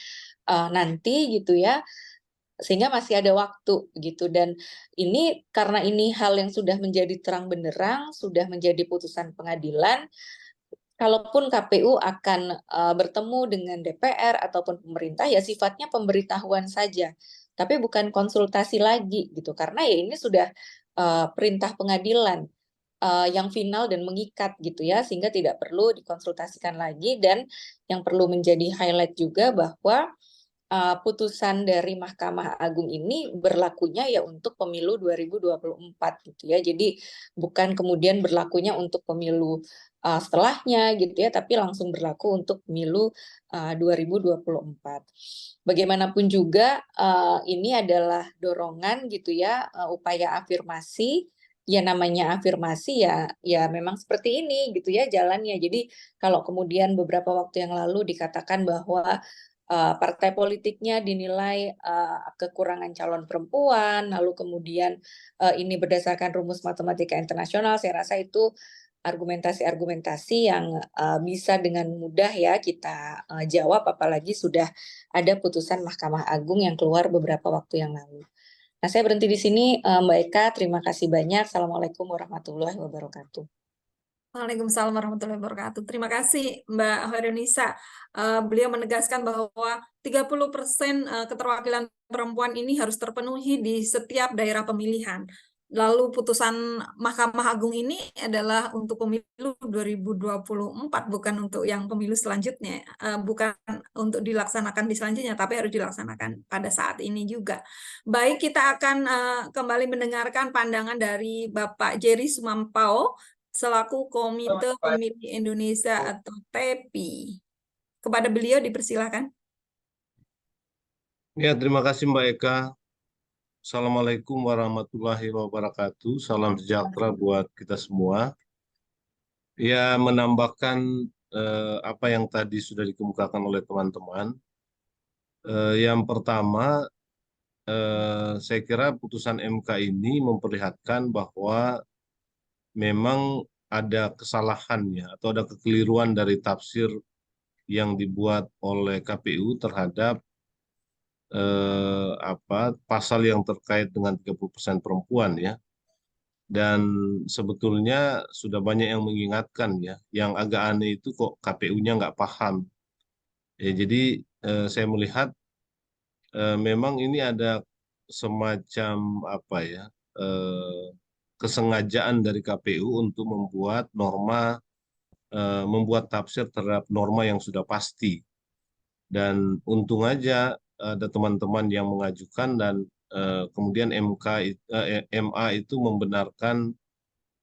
nanti gitu ya, sehingga masih ada waktu gitu. Dan ini karena ini hal yang sudah menjadi terang benderang, sudah menjadi putusan pengadilan, kalaupun KPU akan bertemu dengan DPR ataupun pemerintah ya sifatnya pemberitahuan saja, tapi bukan konsultasi lagi gitu, karena ya ini sudah perintah pengadilan yang final dan mengikat gitu ya, sehingga tidak perlu dikonsultasikan lagi. Dan yang perlu menjadi highlight juga bahwa putusan dari Mahkamah Agung ini berlakunya ya untuk pemilu 2024 gitu ya. Jadi bukan kemudian berlakunya untuk pemilu setelahnya gitu ya, tapi langsung berlaku untuk pemilu 2024. Bagaimanapun juga ini adalah dorongan gitu ya, upaya afirmasi. Ya namanya afirmasi ya memang seperti ini gitu ya jalannya. Jadi kalau kemudian beberapa waktu yang lalu dikatakan bahwa partai politiknya dinilai kekurangan calon perempuan, lalu kemudian ini berdasarkan rumus matematika internasional, saya rasa itu argumentasi-argumentasi yang bisa dengan mudah ya kita jawab, apalagi sudah ada putusan Mahkamah Agung yang keluar beberapa waktu yang lalu. Nah, saya berhenti di sini, Mbak Eka. Terima kasih banyak. Assalamualaikum warahmatullahi wabarakatuh. Waalaikumsalam warahmatullahi wabarakatuh. Terima kasih Mbak Hoirunisa. Beliau menegaskan bahwa 30% keterwakilan perempuan ini harus terpenuhi di setiap daerah pemilihan. Lalu putusan Mahkamah Agung ini adalah untuk pemilu 2024, bukan untuk yang pemilu selanjutnya, bukan untuk dilaksanakan di selanjutnya, tapi harus dilaksanakan pada saat ini juga. Baik, kita akan kembali mendengarkan pandangan dari Bapak Jerry Sumampao selaku Komite Pemilih Indonesia atau TEPI. Kepada beliau dipersilakan. Ya, terima kasih Mbak Eka. Assalamualaikum warahmatullahi wabarakatuh. Salam sejahtera buat kita semua. Ya, menambahkan apa yang tadi sudah dikemukakan oleh teman-teman. Yang pertama, saya kira putusan MK ini memperlihatkan bahwa memang ada kesalahan ya, atau ada kekeliruan dari tafsir yang dibuat oleh KPU terhadap pasal yang terkait dengan 30% perempuan ya. Dan sebetulnya sudah banyak yang mengingatkan ya, yang agak aneh itu kok KPU-nya nggak paham. Ya, jadi saya melihat memang ini ada semacam kesengajaan dari KPU untuk membuat norma, membuat tafsir terhadap norma yang sudah pasti. Dan untung aja ada teman-teman yang mengajukan dan kemudian MA itu membenarkan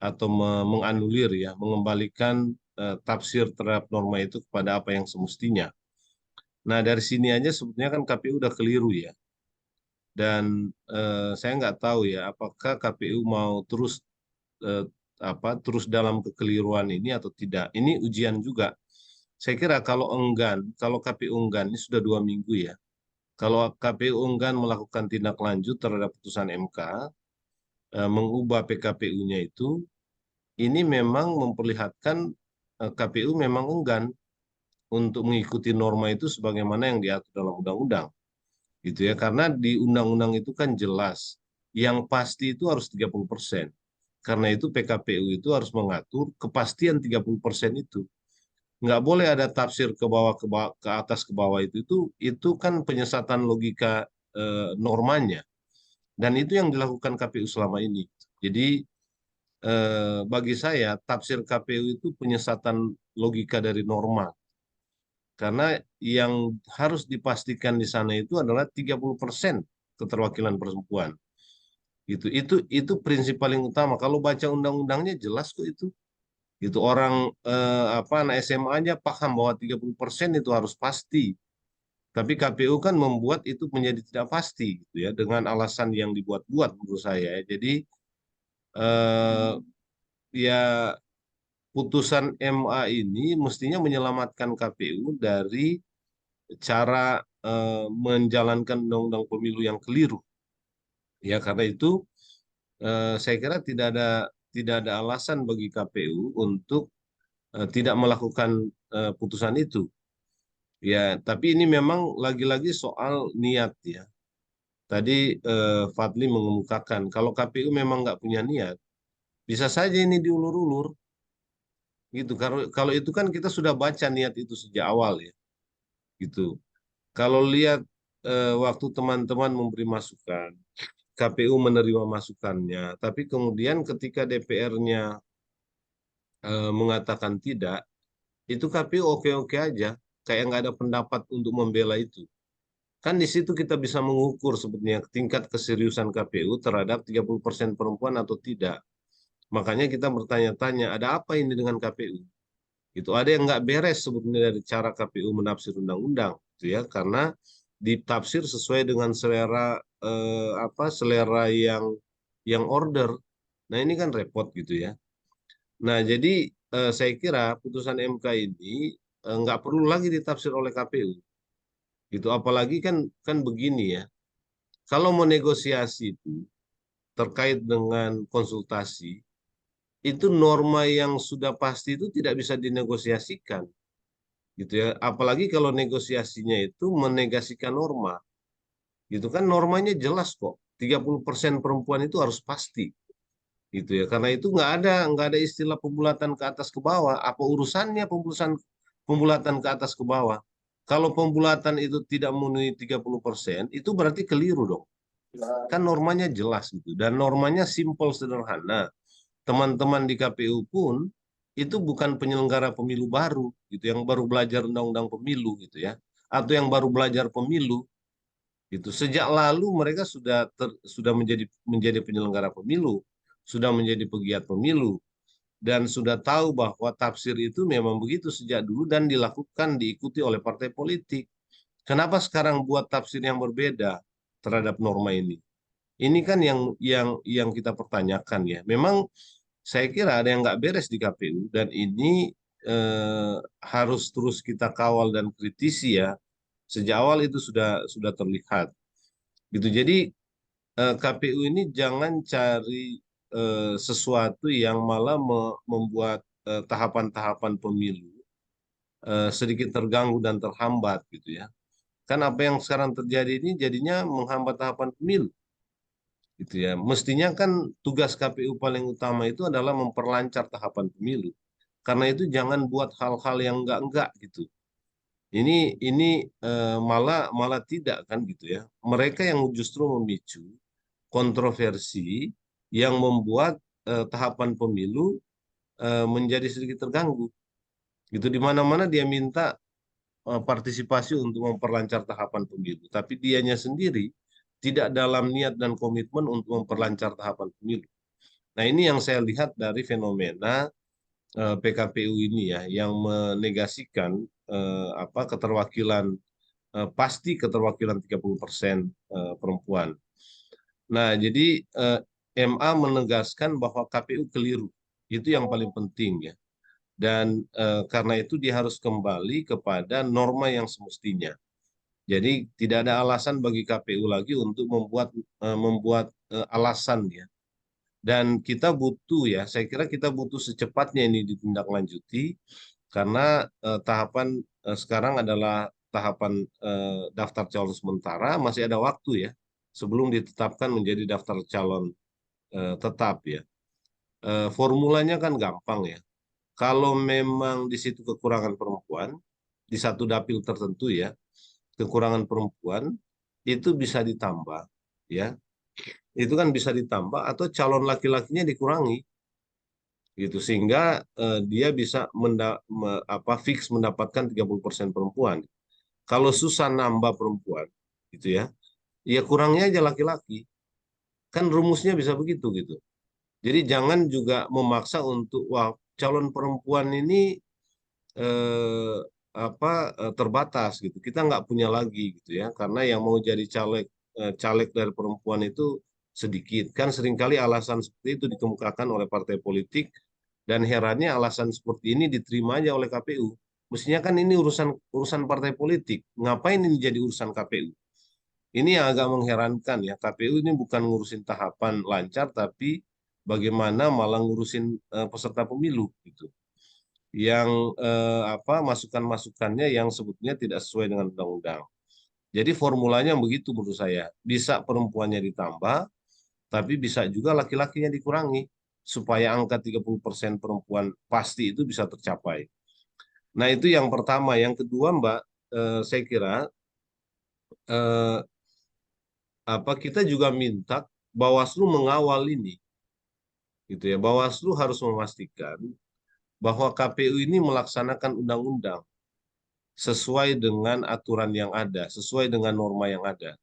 atau menganulir ya, mengembalikan tafsir terhadap norma itu kepada apa yang semestinya. Nah, dari sini aja sebetulnya kan KPU udah keliru ya. Dan saya nggak tahu ya apakah KPU mau terus terus dalam kekeliruan ini atau tidak. Ini ujian juga. Saya kira kalau KPU enggan, ini sudah 2 minggu ya. Kalau KPU enggan melakukan tindak lanjut terhadap putusan MK, mengubah PKPU-nya itu, ini memang memperlihatkan KPU memang enggan untuk mengikuti norma itu sebagaimana yang diatur dalam undang-undang. Gitu ya, karena di undang-undang itu kan jelas, yang pasti itu harus 30%. Karena itu PKPU itu harus mengatur kepastian 30% itu. Nggak boleh ada tafsir ke bawah, ke atas, ke bawah itu kan penyesatan logika normanya, dan itu yang dilakukan KPU selama ini. Jadi bagi saya tafsir KPU itu penyesatan logika dari norma, karena yang harus dipastikan di sana itu adalah 30% keterwakilan perempuan. Itu prinsip paling utama. Kalau baca undang-undangnya jelas kok itu. Itu orang anak SMA aja paham bahwa 30% itu harus pasti. Tapi KPU kan membuat itu menjadi tidak pasti gitu ya, dengan alasan yang dibuat-buat menurut saya. Jadi ya putusan MA ini mestinya menyelamatkan KPU dari cara menjalankan undang-undang pemilu yang keliru. Ya, karena itu saya kira tidak ada alasan bagi KPU untuk tidak melakukan putusan itu. Ya, tapi ini memang lagi-lagi soal niat ya. Tadi Fadli mengemukakan kalau KPU memang nggak punya niat, bisa saja ini diulur-ulur. Gitu. Kalau itu kan kita sudah baca niat itu sejak awal ya. Gitu. Kalau lihat waktu teman-teman memberi masukan, KPU menerima masukannya, tapi kemudian ketika DPR-nya mengatakan tidak, itu KPU oke-oke aja, kayak nggak ada pendapat untuk membela itu. Kan di situ kita bisa mengukur sebetulnya tingkat keseriusan KPU terhadap 30% perempuan atau tidak. Makanya kita bertanya-tanya, ada apa ini dengan KPU? Itu ada yang nggak beres sebetulnya dari cara KPU menafsir undang-undang, gitu ya, karena ditafsir sesuai dengan selera selera yang order. Nah, ini kan repot gitu ya. Nah, jadi saya kira putusan MK ini nggak perlu lagi ditafsir oleh KPU. Gitu, apalagi kan begini ya. Kalau mau negosiasi itu terkait dengan konsultasi, itu norma yang sudah pasti itu tidak bisa dinegosiasikan. Gitu ya. Apalagi kalau negosiasinya itu menegasikan norma. Gitu kan normanya jelas kok. 30% perempuan itu harus pasti. Gitu ya. Karena itu nggak ada istilah pembulatan ke atas ke bawah. Apa urusannya pembulatan ke atas ke bawah? Kalau pembulatan itu tidak memenuhi 30%, itu berarti keliru dong. Kan normanya jelas gitu, dan normanya simple sederhana. Teman-teman di KPU pun itu bukan penyelenggara pemilu baru gitu, yang baru belajar undang-undang pemilu gitu ya, atau yang baru belajar pemilu gitu. Sejak lalu mereka sudah menjadi penyelenggara pemilu, sudah menjadi pegiat pemilu, dan sudah tahu bahwa tafsir itu memang begitu sejak dulu dan dilakukan diikuti oleh partai politik. Kenapa sekarang buat tafsir yang berbeda terhadap norma ini? Ini kan yang kita pertanyakan ya. Memang saya kira ada yang nggak beres di KPU, dan ini harus terus kita kawal dan kritisi ya. Sejak awal itu sudah terlihat. Gitu. Jadi KPU ini jangan cari sesuatu yang malah membuat tahapan-tahapan pemilu sedikit terganggu dan terhambat gitu ya. Kan apa yang sekarang terjadi ini jadinya menghambat tahapan pemilu. Gitu ya. Mestinya kan tugas KPU paling utama itu adalah memperlancar tahapan pemilu. Karena itu jangan buat hal-hal yang enggak gitu. Ini malah tidak kan gitu ya. Mereka yang justru memicu kontroversi yang membuat tahapan pemilu menjadi sedikit terganggu. Gitu, di mana-mana dia minta partisipasi untuk memperlancar tahapan pemilu, tapi dianya sendiri tidak dalam niat dan komitmen untuk memperlancar tahapan pemilu. Nah, ini yang saya lihat dari fenomena PKPU ini ya, yang menegasikan keterwakilan pasti keterwakilan 30% perempuan. Nah, jadi MA menegaskan bahwa KPU keliru. Itu yang paling penting ya. Dan karena itu dia harus kembali kepada norma yang semestinya. Jadi tidak ada alasan bagi KPU lagi untuk membuat alasan ya. Dan kita butuh ya, saya kira kita butuh secepatnya ini ditindaklanjuti, karena tahapan sekarang adalah tahapan daftar calon sementara, masih ada waktu ya sebelum ditetapkan menjadi daftar calon tetap ya. Formulanya kan gampang ya. Kalau memang di situ kekurangan perempuan, di satu dapil tertentu ya, kekurangan perempuan itu bisa ditambah ya. Itu kan bisa ditambah atau calon laki-lakinya dikurangi gitu, sehingga dia bisa fix mendapatkan 30% perempuan. Kalau susah nambah perempuan gitu ya, ya kurangnya aja laki-laki. Kan rumusnya bisa begitu gitu. Jadi jangan juga memaksa untuk calon perempuan ini terbatas gitu. Kita nggak punya lagi gitu ya, karena yang mau jadi caleg dari perempuan itu sedikit. Kan seringkali alasan seperti itu dikemukakan oleh partai politik, dan herannya alasan seperti ini diterima aja oleh KPU. Mestinya kan ini urusan partai politik. Ngapain ini jadi urusan KPU? Ini yang agak mengherankan ya. KPU ini bukan ngurusin tahapan lancar, tapi bagaimana malah ngurusin peserta pemilu gitu. Yang masukan-masukannya yang sebetulnya tidak sesuai dengan undang-undang. Jadi formulanya begitu menurut saya. Bisa perempuannya ditambah, tapi bisa juga laki-lakinya dikurangi, supaya angka 30% perempuan pasti itu bisa tercapai. Nah, itu yang pertama. Yang kedua, Mbak, saya kira kita juga minta Bawaslu mengawal ini. Gitu ya. Bawaslu harus memastikan bahwa KPU ini melaksanakan undang-undang sesuai dengan aturan yang ada, sesuai dengan norma yang ada.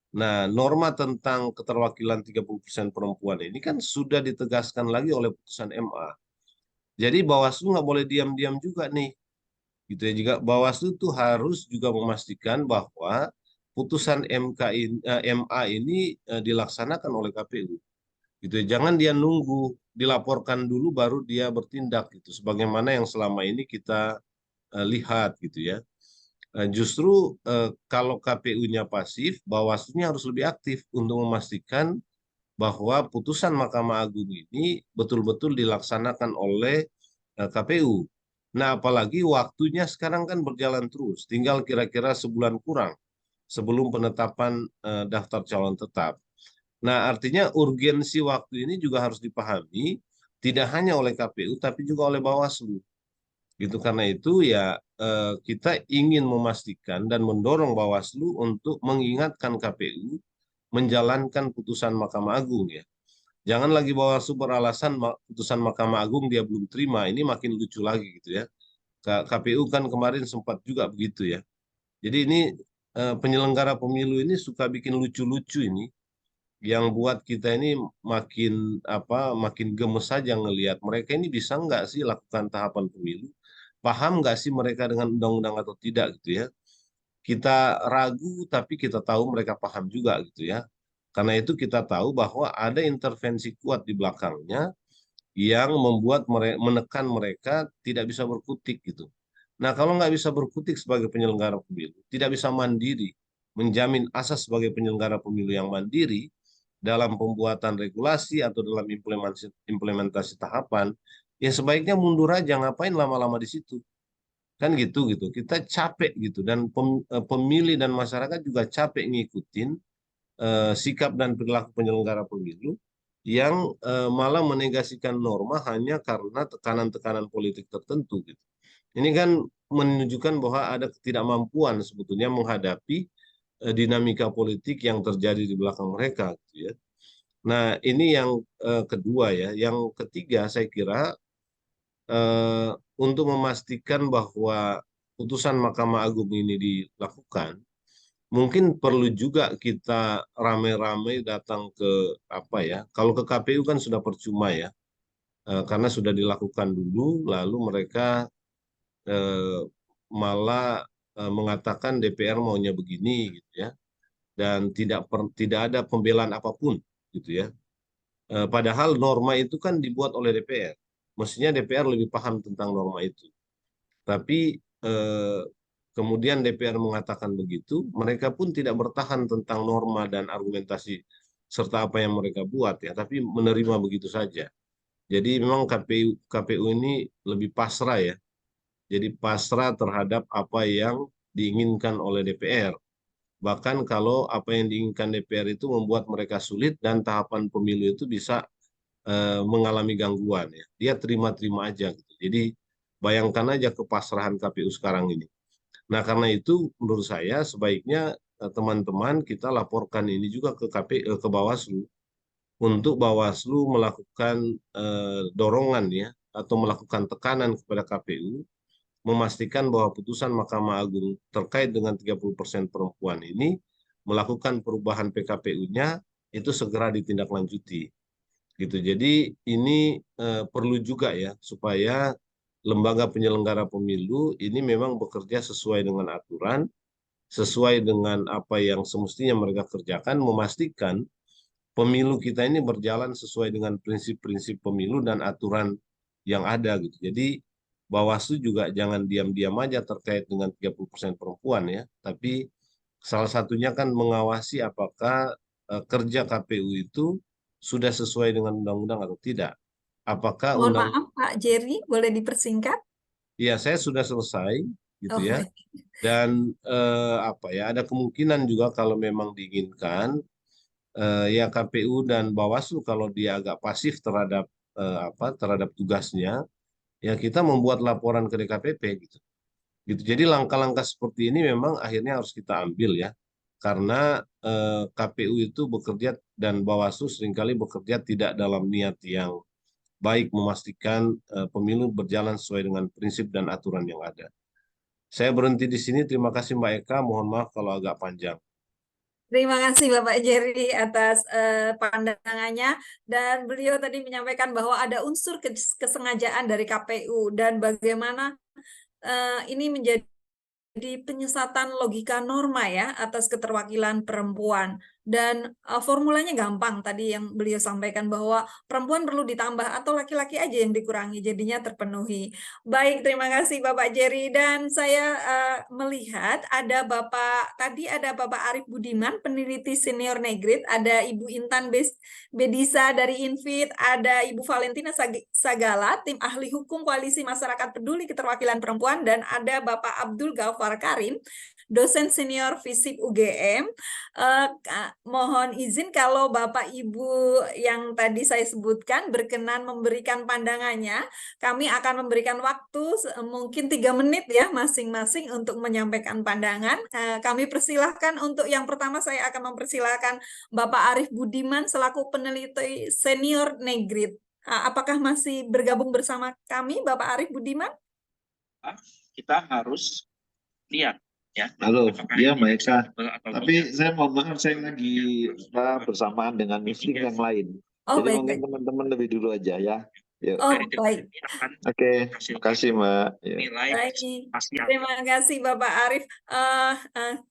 Nah, norma tentang keterwakilan 30% perempuan ini kan sudah ditegaskan lagi oleh putusan MA. Jadi Bawaslu nggak boleh diam-diam juga nih. Gitu ya, juga Bawaslu tuh harus juga memastikan bahwa putusan MA ini dilaksanakan oleh KPU. Gitu ya. Jangan dia nunggu dilaporkan dulu baru dia bertindak gitu, sebagaimana yang selama ini kita lihat gitu ya. Justru kalau KPU-nya pasif, Bawaslu-nya harus lebih aktif untuk memastikan bahwa putusan Mahkamah Agung ini betul-betul dilaksanakan oleh KPU. Nah, apalagi waktunya sekarang kan berjalan terus, tinggal kira-kira sebulan kurang sebelum penetapan daftar calon tetap. Nah, artinya urgensi waktu ini juga harus dipahami tidak hanya oleh KPU tapi juga oleh Bawaslu. Gitu, karena itu ya kita ingin memastikan dan mendorong Bawaslu untuk mengingatkan KPU menjalankan putusan Mahkamah Agung ya. Jangan lagi Bawaslu beralasan putusan Mahkamah Agung dia belum terima, ini makin lucu lagi gitu ya. KPU kan kemarin sempat juga begitu ya. Jadi ini penyelenggara pemilu ini suka bikin lucu-lucu ini, yang buat kita ini makin gemes saja ngelihat mereka ini bisa nggak sih lakukan tahapan pemilu, paham nggak sih mereka dengan undang-undang atau tidak gitu ya. Kita ragu tapi kita tahu mereka paham juga gitu ya. Karena itu kita tahu bahwa ada intervensi kuat di belakangnya yang membuat menekan mereka tidak bisa berkutik gitu. Nah, kalau nggak bisa berkutik sebagai penyelenggara pemilu, tidak bisa mandiri, menjamin asas sebagai penyelenggara pemilu yang mandiri dalam pembuatan regulasi atau dalam implementasi tahapan, ya sebaiknya mundur aja, ngapain lama-lama di situ. Kan gitu. Kita capek gitu, dan pemilih dan masyarakat juga capek ngikutin sikap dan perilaku penyelenggara pemilu yang malah menegasikan norma hanya karena tekanan-tekanan politik tertentu gitu. Ini kan menunjukkan bahwa ada ketidakmampuan sebetulnya menghadapi dinamika politik yang terjadi di belakang mereka gitu ya. Nah, ini yang kedua ya. Yang ketiga saya kira untuk memastikan bahwa putusan Mahkamah Agung ini dilakukan, mungkin perlu juga kita rame-rame datang ke kalau ke KPU kan sudah percuma ya, karena sudah dilakukan dulu, lalu mereka malah mengatakan DPR maunya begini gitu ya, dan tidak ada pembelaan apapun gitu ya. Padahal norma itu kan dibuat oleh DPR, mestinya DPR lebih paham tentang norma itu. Tapi kemudian DPR mengatakan begitu, mereka pun tidak bertahan tentang norma dan argumentasi serta apa yang mereka buat ya, tapi menerima begitu saja. Jadi memang KPU ini lebih pasrah ya. Jadi pasrah terhadap apa yang diinginkan oleh DPR. Bahkan kalau apa yang diinginkan DPR itu membuat mereka sulit dan tahapan pemilu itu bisa mengalami gangguan ya. Dia terima-terima aja gitu. Jadi bayangkan aja kepasrahan KPU sekarang ini. Nah, karena itu menurut saya sebaiknya teman-teman kita laporkan ini juga ke Bawaslu, untuk Bawaslu melakukan dorongan ya, atau melakukan tekanan kepada KPU, memastikan bahwa putusan Mahkamah Agung terkait dengan 30% perempuan ini melakukan perubahan PKPU-nya itu segera ditindaklanjuti. Gitu. Jadi ini perlu juga ya supaya lembaga penyelenggara pemilu ini memang bekerja sesuai dengan aturan, sesuai dengan apa yang semestinya mereka kerjakan, memastikan pemilu kita ini berjalan sesuai dengan prinsip-prinsip pemilu dan aturan yang ada gitu. Jadi Bawaslu juga jangan diam-diam aja terkait dengan 30% perempuan ya, tapi salah satunya kan mengawasi apakah kerja KPU itu sudah sesuai dengan undang-undang atau tidak. Apakah Mohon maaf Pak Jerry, boleh dipersingkat? Ya, saya sudah selesai gitu Oh, ya. Dan ada kemungkinan juga kalau memang diinginkan ya KPU dan Bawaslu kalau dia agak pasif terhadap terhadap tugasnya, ya kita membuat laporan ke DKPP gitu. Jadi langkah-langkah seperti ini memang akhirnya harus kita ambil ya. Karena KPU itu bekerja dan Bawaslu seringkali bekerja tidak dalam niat yang baik memastikan pemilu berjalan sesuai dengan prinsip dan aturan yang ada. Saya berhenti di sini. Terima kasih Mbak Eka. Mohon maaf kalau agak panjang. Terima kasih Bapak Jerry atas pandangannya, dan beliau tadi menyampaikan bahwa ada unsur kesengajaan dari KPU dan bagaimana ini menjadi penyesatan logika norma ya atas keterwakilan perempuan. Dan formulanya gampang tadi yang beliau sampaikan bahwa perempuan perlu ditambah atau laki-laki aja yang dikurangi, jadinya terpenuhi. Baik, terima kasih Bapak Jerry. Dan saya melihat ada Bapak Arif Budiman, peneliti senior Negrit, ada Ibu Intan Bedisa dari Infit, ada Ibu Valentina Sagala, tim ahli hukum Koalisi Masyarakat Peduli Keterwakilan Perempuan, dan ada Bapak Abdul Ghaffar Karim dosen senior FISIP UGM. Mohon izin kalau Bapak Ibu yang tadi saya sebutkan berkenan memberikan pandangannya, kami akan memberikan waktu mungkin 3 menit ya masing-masing untuk menyampaikan pandangan. Kami persilahkan untuk yang pertama, saya akan mempersilahkan Bapak Arief Budiman selaku peneliti senior Negrit. Apakah masih bergabung bersama kami, Bapak Arief Budiman? Kita harus lihat ya. Halo, ya Mbak Eka. Tapi tidak. saya mohon maaf, saya lagi bersamaan dengan meeting yang lain. Oh, Jadi baik, mungkin baik. teman-teman lebih dulu aja ya. Yuk. Oh, baik. Oke, makasih Mbak. Ya. Baik, terima kasih Bapak Arief.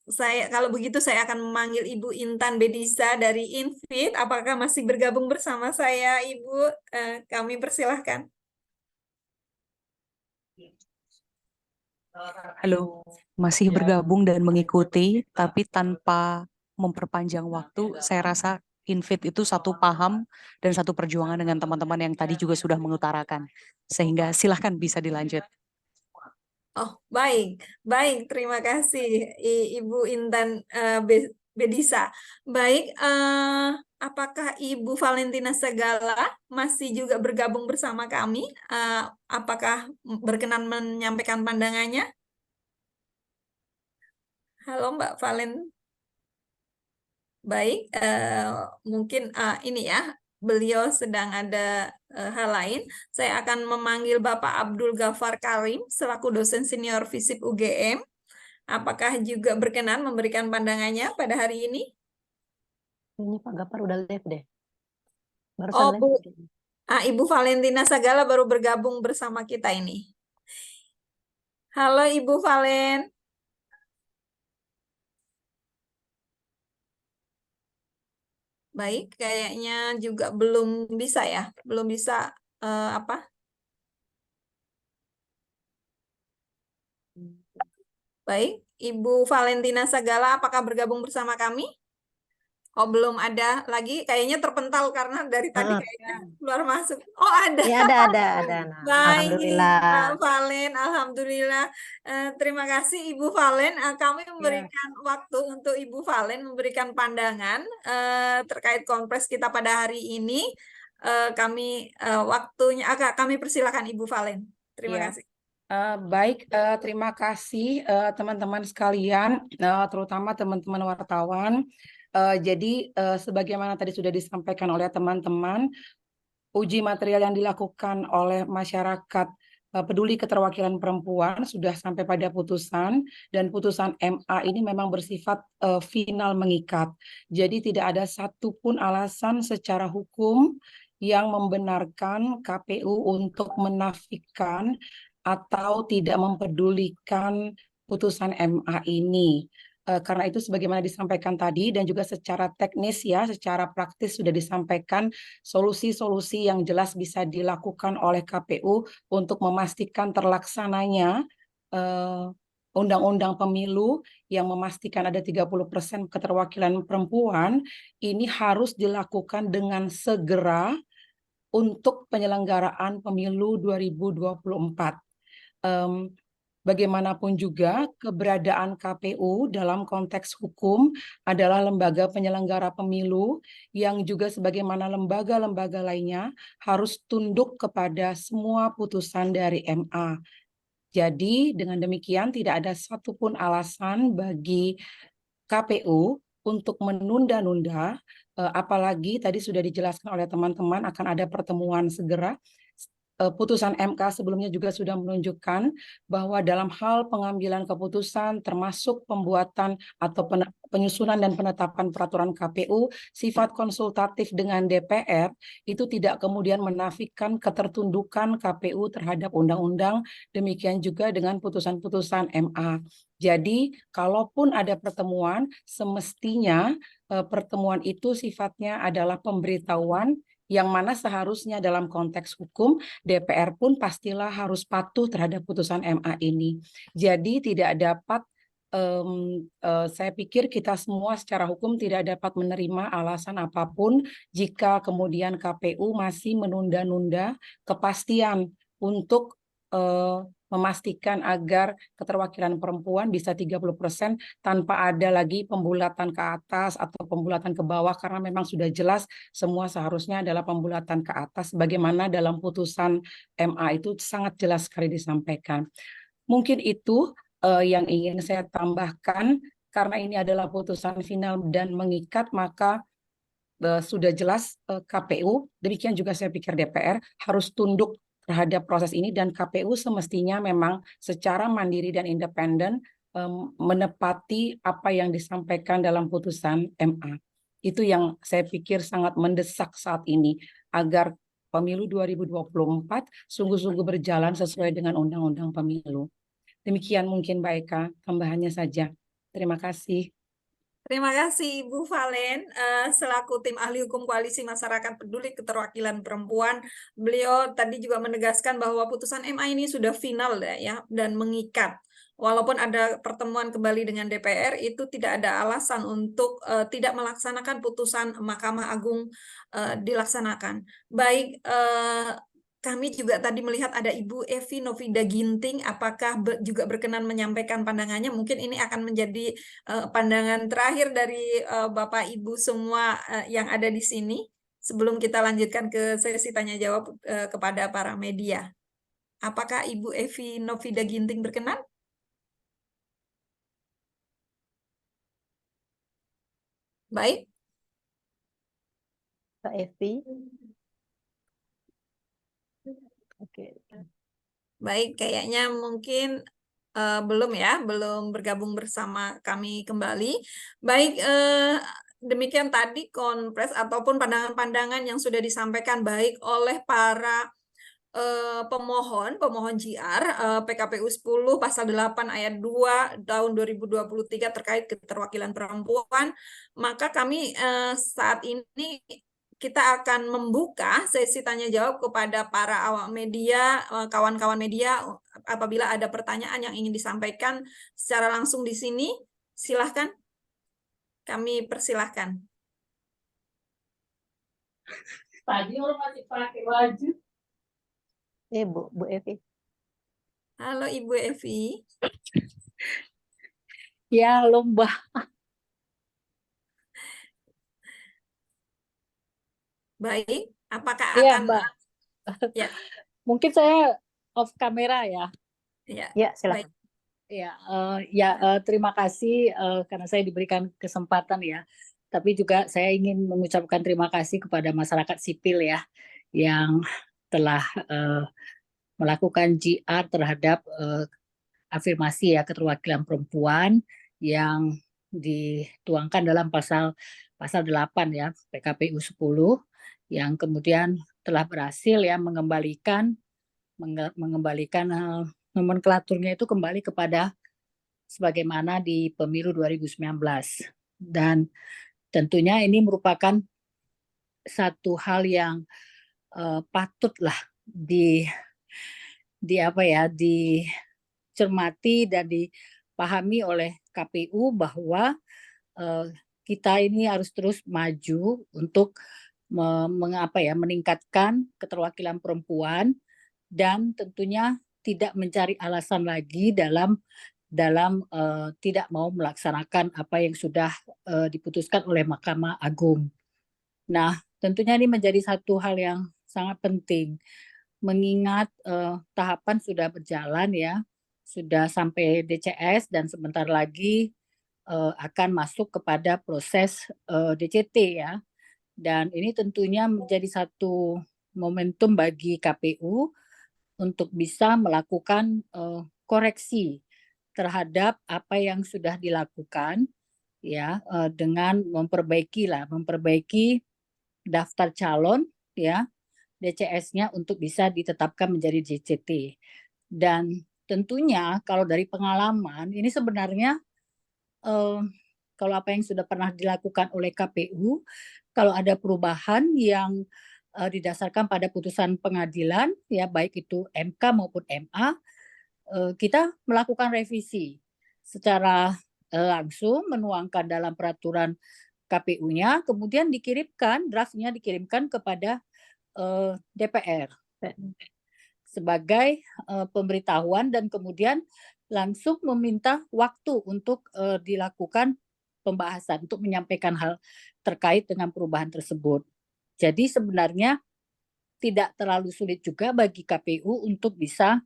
Saya kalau begitu saya akan memanggil Ibu Intan Bedisa dari Infit. Apakah masih bergabung bersama saya, Ibu? Kami persilahkan. Halo, masih bergabung dan mengikuti, tapi tanpa memperpanjang waktu. Saya rasa Infit itu satu paham dan satu perjuangan dengan teman-teman yang tadi juga sudah mengutarakan. Sehingga silahkan bisa dilanjut. Oh, baik. Baik, terima kasih Ibu Intan Bedisa. Baik, apakah Ibu Valentina Segala masih juga bergabung bersama kami? Apakah berkenan menyampaikan pandangannya? Halo Mbak Valen. Baik, mungkin ini ya, beliau sedang ada hal lain. Saya akan memanggil Bapak Abdul Ghafar Karim selaku dosen senior FISIP UGM. Apakah juga berkenan memberikan pandangannya pada hari ini? Ini Pak Gafar udah live deh. Oh, Barusan live. Ibu Valentina Sagala baru bergabung bersama kita ini. Halo Ibu Valen. Baik, kayaknya juga belum bisa ya, belum bisa apa? Baik, Ibu Valentina Sagala, apakah bergabung bersama kami? Oh, belum ada lagi, kayaknya terpental karena dari tadi kayaknya keluar masuk. Oh, ada. Ya, ada. Nah, Baik, alhamdulillah. Mbak Valen, alhamdulillah. Terima kasih Ibu Valen. Kami memberikan waktu untuk Ibu Valen memberikan pandangan terkait konferensi kita pada hari ini. Waktunya kami persilakan Ibu Valen. Terima kasih. Baik, terima kasih teman-teman sekalian, terutama teman-teman wartawan. Jadi sebagaimana tadi sudah disampaikan oleh teman-teman, uji material yang dilakukan oleh masyarakat peduli keterwakilan perempuan sudah sampai pada putusan, dan putusan MA ini memang bersifat final mengikat. Jadi tidak ada satupun alasan secara hukum yang membenarkan KPU untuk menafikan atau tidak mempedulikan putusan MA ini. Karena itu sebagaimana disampaikan tadi dan juga secara teknis ya, secara praktis sudah disampaikan solusi-solusi yang jelas bisa dilakukan oleh KPU untuk memastikan terlaksananya undang-undang pemilu yang memastikan ada 30% keterwakilan perempuan. Ini harus dilakukan dengan segera untuk penyelenggaraan pemilu 2024. Bagaimanapun juga keberadaan KPU dalam konteks hukum adalah lembaga penyelenggara pemilu yang juga sebagaimana lembaga-lembaga lainnya harus tunduk kepada semua putusan dari MA. Jadi dengan demikian tidak ada satupun alasan bagi KPU untuk menunda-nunda, apalagi tadi sudah dijelaskan oleh teman-teman akan ada pertemuan segera. Putusan MK sebelumnya juga sudah menunjukkan bahwa dalam hal pengambilan keputusan termasuk pembuatan atau penyusunan dan penetapan peraturan KPU sifat konsultatif dengan DPR itu tidak kemudian menafikan ketertundukan KPU terhadap undang-undang, demikian juga dengan putusan-putusan MA. Jadi kalaupun ada pertemuan, semestinya pertemuan itu sifatnya adalah pemberitahuan yang mana seharusnya dalam konteks hukum DPR pun pastilah harus patuh terhadap putusan MA ini. Jadi tidak dapat, saya pikir kita semua secara hukum tidak dapat menerima alasan apapun jika kemudian KPU masih menunda-nunda kepastian untuk memastikan agar keterwakilan perempuan bisa 30% tanpa ada lagi pembulatan ke atas atau pembulatan ke bawah, karena memang sudah jelas semua seharusnya adalah pembulatan ke atas bagaimana dalam putusan MA itu sangat jelas sekali disampaikan. Mungkin itu yang ingin saya tambahkan, karena ini adalah putusan final dan mengikat, maka sudah jelas KPU, demikian juga saya pikir DPR harus tunduk terhadap proses ini, dan KPU semestinya memang secara mandiri dan independen menepati apa yang disampaikan dalam putusan MA. Itu yang saya pikir sangat mendesak saat ini, agar pemilu 2024 sungguh-sungguh berjalan sesuai dengan Undang-Undang Pemilu. Demikian mungkin Mbak Eka, tambahannya saja. Terima kasih. Terima kasih Ibu Valen, selaku tim ahli hukum Koalisi Masyarakat Peduli Keterwakilan Perempuan. Beliau tadi juga menegaskan bahwa putusan MA ini sudah final ya, dan mengikat. Walaupun ada pertemuan kembali dengan DPR, itu tidak ada alasan untuk tidak melaksanakan putusan Mahkamah Agung dilaksanakan. Baik, kami juga tadi melihat ada Ibu Evi Novida Ginting, apakah juga berkenan menyampaikan pandangannya? Mungkin ini akan menjadi pandangan terakhir dari Bapak Ibu semua yang ada di sini, sebelum kita lanjutkan ke sesi tanya jawab kepada para media. Apakah Ibu Evi Novida Ginting berkenan? Baik. Pak Evi. Oke. Baik, kayaknya mungkin belum ya, belum bergabung bersama kami kembali. Baik, demikian tadi konfres ataupun pandangan-pandangan yang sudah disampaikan baik oleh para pemohon JR PKPU 10 pasal 8 ayat 2 tahun 2023 terkait keterwakilan perempuan. Maka kami saat ini kita akan membuka sesi tanya jawab kepada para awak media, kawan-kawan media. Apabila ada pertanyaan yang ingin disampaikan secara langsung di sini, silahkan. Kami persilahkan. Tadi orang masih pakai baju. Bu Evi. Halo Ibu Evi. Ya, lomba. Baik, apakah Iya, akan Mbak. ya? Mungkin saya off kamera ya. Ya, silakan. Ya, terima kasih karena saya diberikan kesempatan ya. Tapi juga saya ingin mengucapkan terima kasih kepada masyarakat sipil ya yang telah melakukan GR terhadap afirmasi ya keterwakilan perempuan yang dituangkan dalam pasal 8 ya PKPU 10 yang kemudian telah berhasil ya mengembalikan nomenklaturnya itu kembali kepada sebagaimana di pemilu 2019, dan tentunya ini merupakan satu hal yang patutlah dicermati dan dipahami oleh KPU bahwa kita ini harus terus maju untuk meningkatkan keterwakilan perempuan, dan tentunya tidak mencari alasan lagi dalam tidak mau melaksanakan apa yang sudah diputuskan oleh Mahkamah Agung. Nah, tentunya ini menjadi satu hal yang sangat penting, mengingat tahapan sudah berjalan ya, sudah sampai DCS dan sebentar lagi akan masuk kepada proses DCT ya. Dan ini tentunya menjadi satu momentum bagi KPU untuk bisa melakukan koreksi terhadap apa yang sudah dilakukan ya, dengan memperbaiki daftar calon ya DCS-nya untuk bisa ditetapkan menjadi DCT. Dan tentunya kalau dari pengalaman ini sebenarnya kalau apa yang sudah pernah dilakukan oleh KPU, kalau ada perubahan yang didasarkan pada putusan pengadilan ya baik itu MK maupun MA, kita melakukan revisi secara langsung, menuangkan dalam peraturan KPU-nya, kemudian draftnya dikirimkan kepada DPR. sebagai pemberitahuan dan kemudian langsung meminta waktu untuk dilakukan pembahasan untuk menyampaikan hal terkait dengan perubahan tersebut. Jadi sebenarnya tidak terlalu sulit juga bagi KPU untuk bisa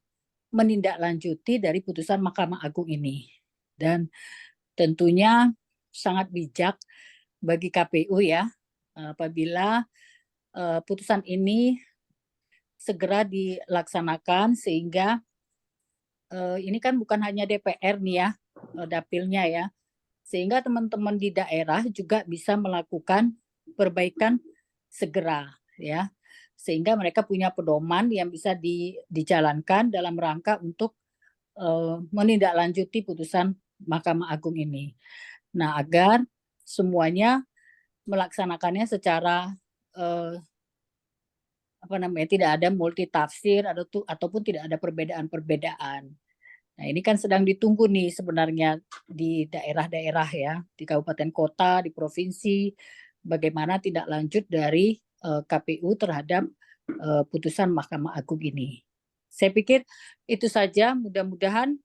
menindaklanjuti dari putusan Mahkamah Agung ini. Dan tentunya sangat bijak bagi KPU ya, apabila putusan ini segera dilaksanakan sehingga ini kan bukan hanya DPR nih ya, dapilnya ya, sehingga teman-teman di daerah juga bisa melakukan perbaikan segera ya, sehingga mereka punya pedoman yang bisa dijalankan dalam rangka untuk menindaklanjuti putusan Mahkamah Agung ini. Nah, agar semuanya melaksanakannya secara tidak ada multitafsir ataupun tidak ada perbedaan-perbedaan. Nah, ini kan sedang ditunggu nih sebenarnya di daerah-daerah ya, di kabupaten kota, di provinsi, bagaimana tindak lanjut dari KPU terhadap putusan Mahkamah Agung ini. Saya pikir itu saja, mudah-mudahan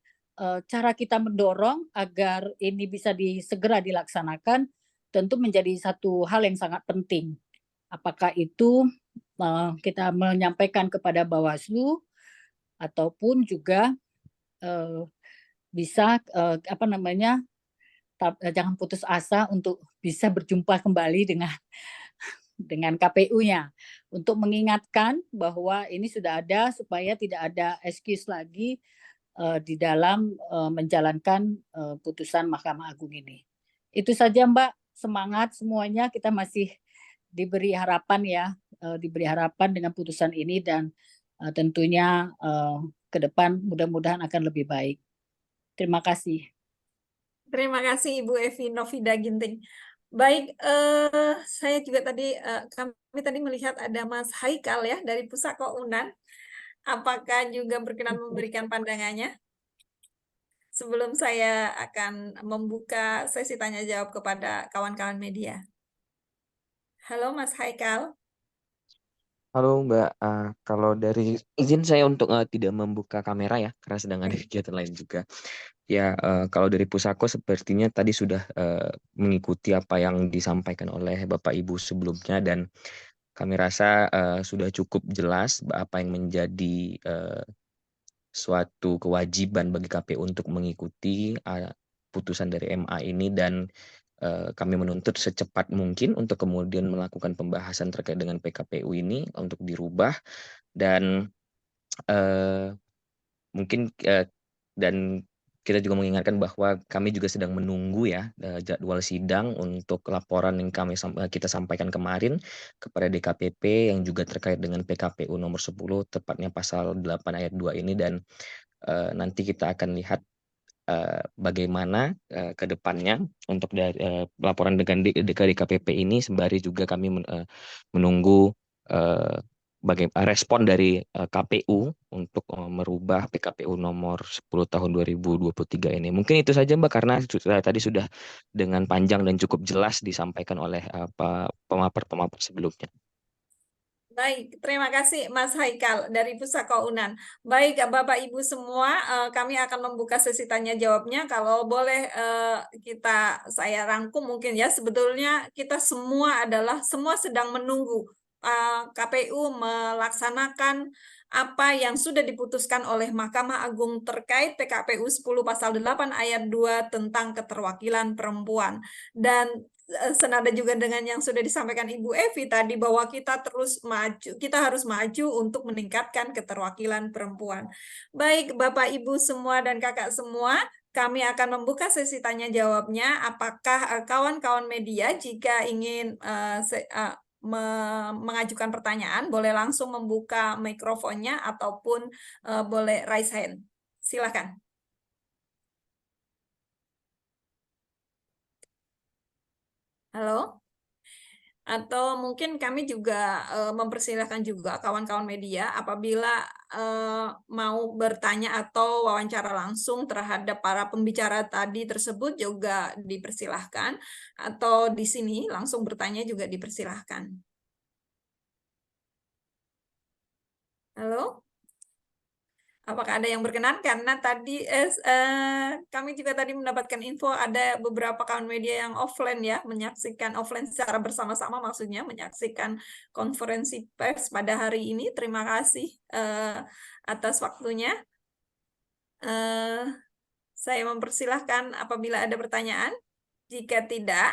cara kita mendorong agar ini bisa segera dilaksanakan tentu menjadi satu hal yang sangat penting. Apakah itu kita menyampaikan kepada Bawaslu ataupun juga bisa jangan putus asa untuk bisa berjumpa kembali dengan KPU-nya untuk mengingatkan bahwa ini sudah ada supaya tidak ada excuse lagi di dalam menjalankan putusan Mahkamah Agung ini. Itu saja Mbak, semangat semuanya, kita masih diberi harapan ya, diberi harapan dengan putusan ini dan tentunya ke depan mudah-mudahan akan lebih baik. Terima kasih. Terima kasih Ibu Evi Novida Ginting. Baik, saya juga kami tadi melihat ada Mas Haikal ya dari Pusako Unan. Apakah juga berkenan memberikan pandangannya? Sebelum saya akan membuka sesi tanya jawab kepada kawan-kawan media. Halo Mas Haikal. Halo Mbak, kalau dari izin saya untuk tidak membuka kamera ya, karena sedang ada kegiatan lain juga. Ya, kalau dari Pusako sepertinya tadi sudah mengikuti apa yang disampaikan oleh Bapak Ibu sebelumnya dan kami rasa sudah cukup jelas apa yang menjadi suatu kewajiban bagi KPU untuk mengikuti putusan dari MA ini dan kami menuntut secepat mungkin untuk kemudian melakukan pembahasan terkait dengan PKPU ini untuk dirubah dan mungkin dan kita juga mengingatkan bahwa kami juga sedang menunggu ya jadwal sidang untuk laporan yang kita sampaikan kemarin kepada DKPP yang juga terkait dengan PKPU nomor 10 tepatnya pasal 8 ayat 2 ini dan nanti kita akan lihat bagaimana ke depannya untuk dari laporan dengan DKPP ini sembari juga kami menunggu bagaimana respon dari KPU untuk merubah PKPU nomor 10 tahun 2023 ini. Mungkin itu saja Mbak karena tadi sudah dengan panjang dan cukup jelas disampaikan oleh pemapar-pemapar sebelumnya. Baik, terima kasih Mas Haikal dari Pusako Unan. Baik, Bapak Ibu semua, kami akan membuka sesi tanya jawabnya. Kalau boleh saya rangkum mungkin ya, sebetulnya kita semua sedang menunggu KPU melaksanakan apa yang sudah diputuskan oleh Mahkamah Agung terkait PKPU 10 pasal 8 ayat 2 tentang keterwakilan perempuan. Dan senada juga dengan yang sudah disampaikan Ibu Evi tadi bahwa kita harus maju untuk meningkatkan keterwakilan perempuan. Baik, Bapak, Ibu semua dan Kakak semua, kami akan membuka sesi tanya jawabnya. Apakah kawan-kawan media jika ingin mengajukan pertanyaan boleh langsung membuka mikrofonnya ataupun boleh raise hand. Silakan. Halo? Atau mungkin kami juga mempersilahkan juga kawan-kawan media apabila mau bertanya atau wawancara langsung terhadap para pembicara tadi tersebut juga dipersilahkan, atau di sini langsung bertanya juga dipersilahkan. Halo? Apakah ada yang berkenan? Karena tadi kami juga tadi mendapatkan info ada beberapa kawan media yang offline ya, menyaksikan offline secara bersama-sama, maksudnya menyaksikan konferensi pers pada hari ini. Terima kasih atas waktunya. Saya mempersilahkan apabila ada pertanyaan. Jika tidak,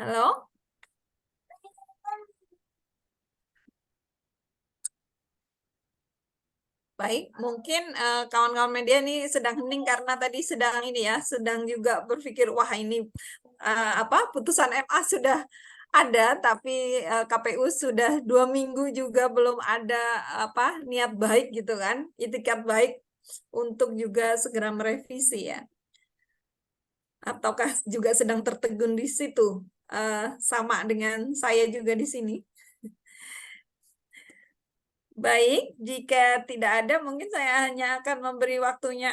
halo? Baik, mungkin kawan-kawan media ini sedang hening karena tadi sedang ini ya, sedang juga berpikir wah ini putusan MA sudah ada, tapi KPU sudah 2 minggu juga belum ada niat baik gitu kan, itikat baik untuk juga segera merevisi ya. Ataukah juga sedang tertegun di situ, sama dengan saya juga di sini. Baik, jika tidak ada, mungkin saya hanya akan memberi waktunya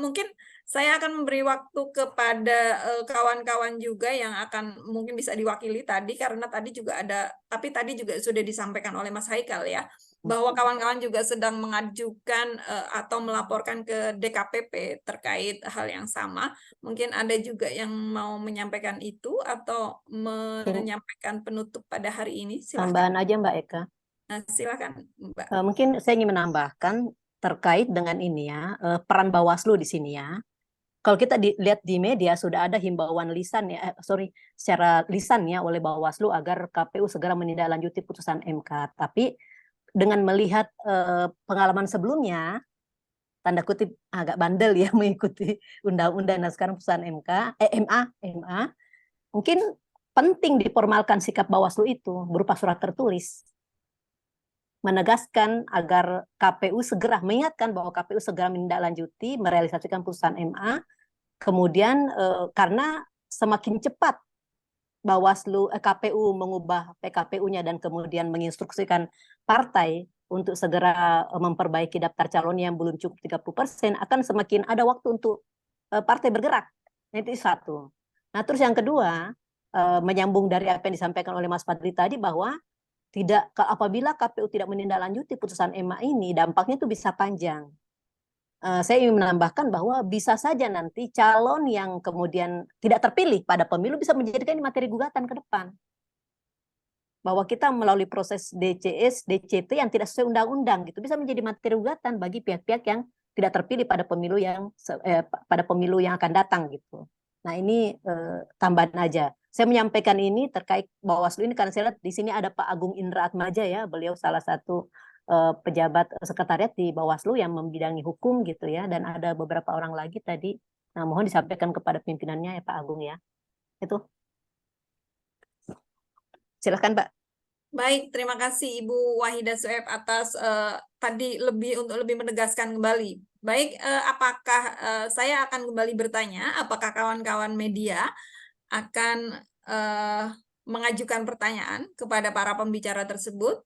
mungkin saya akan memberi waktu kepada kawan-kawan juga yang akan mungkin bisa diwakili tadi, karena tadi juga ada, tapi tadi juga sudah disampaikan oleh Mas Haikal ya, bahwa kawan-kawan juga sedang mengajukan atau melaporkan ke DKPP terkait hal yang sama. Mungkin ada juga yang mau menyampaikan itu atau menyampaikan penutup pada hari ini. Silakan. Tambahan aja Mbak Eka. Nah, silakan Mbak. Mungkin saya ingin menambahkan terkait dengan ini ya, peran Bawaslu di sini ya. Kalau kita lihat di media sudah ada himbauan lisan ya, secara lisan ya oleh Bawaslu agar KPU segera menindaklanjuti putusan MK. Tapi dengan melihat pengalaman sebelumnya, tanda kutip agak bandel ya mengikuti undang-undang dan sekarang putusan MA, mungkin penting diformalkan sikap Bawaslu itu berupa surat tertulis, menegaskan agar KPU segera mengingatkan bahwa KPU segera menindaklanjuti merealisasikan putusan MA. Kemudian karena semakin cepat KPU mengubah PKPU-nya dan kemudian menginstruksikan partai untuk segera memperbaiki daftar calon yang belum cukup 30%, akan semakin ada waktu untuk partai bergerak. Itu satu. Nah, terus yang kedua, menyambung dari apa yang disampaikan oleh Mas Fadli tadi, bahwa apabila KPU tidak menindaklanjuti putusan MA ini, dampaknya itu bisa panjang. Saya ingin menambahkan bahwa bisa saja nanti calon yang kemudian tidak terpilih pada pemilu bisa menjadikan ini materi gugatan ke depan. Bahwa kita melalui proses DCS, DCT yang tidak sesuai undang-undang gitu bisa menjadi materi gugatan bagi pihak-pihak yang tidak terpilih pada pemilu yang akan datang gitu. Nah, ini tambahan aja. Saya menyampaikan ini terkait Bawaslu ini karena saya lihat di sini ada Pak Agung Indra Atmaja ya, beliau salah satu pejabat sekretariat di Bawaslu yang membidangi hukum gitu ya, dan ada beberapa orang lagi tadi. Nah, mohon disampaikan kepada pimpinannya ya Pak Agung ya. Itu. Silakan Pak. Baik, terima kasih Ibu Wahida Sueb atas tadi untuk lebih menegaskan kembali. Baik, apakah saya akan kembali bertanya, apakah kawan-kawan media akan mengajukan pertanyaan kepada para pembicara tersebut?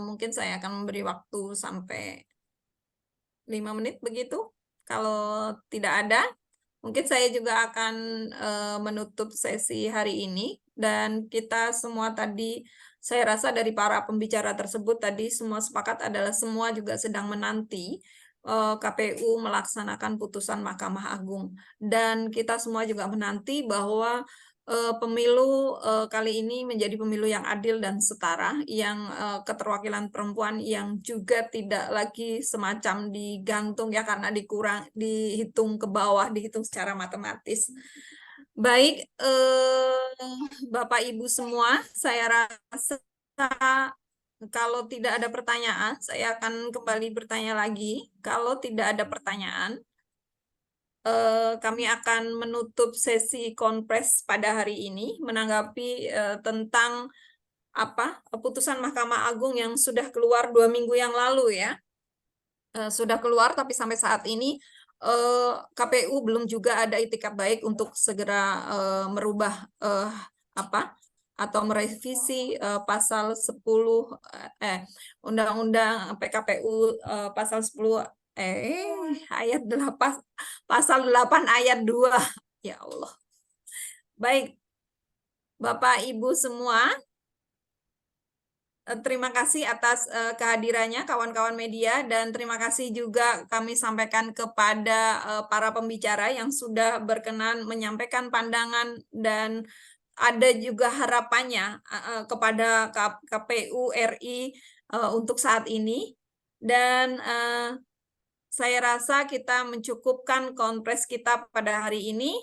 Mungkin saya akan memberi waktu sampai 5 menit begitu. Kalau tidak ada, mungkin saya juga akan menutup sesi hari ini. Dan kita semua tadi, saya rasa dari para pembicara tersebut tadi semua sepakat adalah semua juga sedang menanti KPU melaksanakan putusan Mahkamah Agung. Dan kita semua juga menanti bahwa pemilu kali ini menjadi pemilu yang adil dan setara, yang keterwakilan perempuan yang juga tidak lagi semacam digantung ya karena dihitung ke bawah, dihitung secara matematis. Baik, Bapak Ibu semua, saya rasa kalau tidak ada pertanyaan, saya akan kembali bertanya lagi. Kalau tidak ada pertanyaan, kami akan menutup sesi konpres pada hari ini menanggapi tentang putusan Mahkamah Agung yang sudah keluar 2 minggu yang lalu ya. Sudah keluar, tapi sampai saat ini KPU belum juga ada itikat baik untuk segera merubah atau merevisi pasal 10 Undang-Undang PKPU pasal 10 ayat 8 pasal 8 ayat 2. Ya Allah. Baik. Bapak Ibu semua, terima kasih atas kehadirannya kawan-kawan media, dan terima kasih juga kami sampaikan kepada para pembicara yang sudah berkenan menyampaikan pandangan, dan ada juga harapannya kepada KPU RI untuk saat ini. Dan saya rasa kita mencukupkan konferensi kita pada hari ini.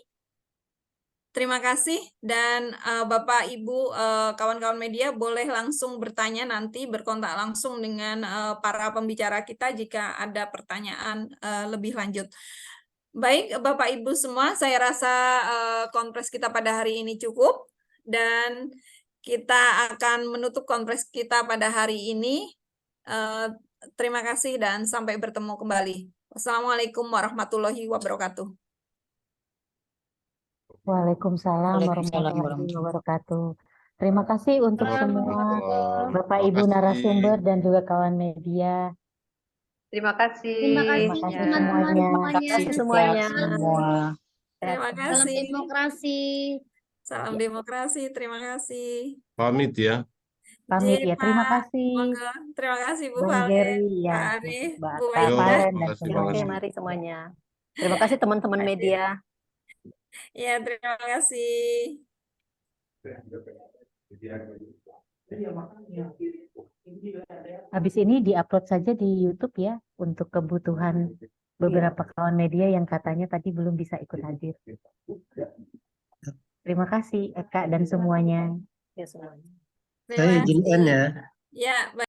Terima kasih, dan Bapak Ibu kawan-kawan media boleh langsung bertanya nanti, berkontak langsung dengan para pembicara kita jika ada pertanyaan lebih lanjut. Baik Bapak Ibu semua, saya rasa konferensi kita pada hari ini cukup, dan kita akan menutup konferensi kita pada hari ini. Terima kasih dan sampai bertemu kembali. Wassalamualaikum warahmatullahi wabarakatuh. Waalaikumsalam warahmatullahi wabarakatuh. Terima kasih untuk semua Bapak Ibu narasumber dan juga kawan media. Terima kasih. Terima kasih teman-teman Terima kasih semuanya. Terima Salam kasih. demokrasi. Salam demokrasi. Terima kasih. Pamit ya. Pamit ya. Terima kasih. Monggo. Terima kasih Bu Bang Valen, Jerry Pak ya, Arif, Mbak Bu Yo, Maida. Valen dan makasih, semuanya. Oke, mari semuanya. Terima kasih teman-teman media. Ya, terima kasih. Habis ini diupload saja di YouTube ya, untuk kebutuhan beberapa kawan media yang katanya tadi belum bisa ikut hadir. Terima kasih Eka dan semuanya. Ya, semuanya. Terima Saya izin kasih. N ya. Ya, baik.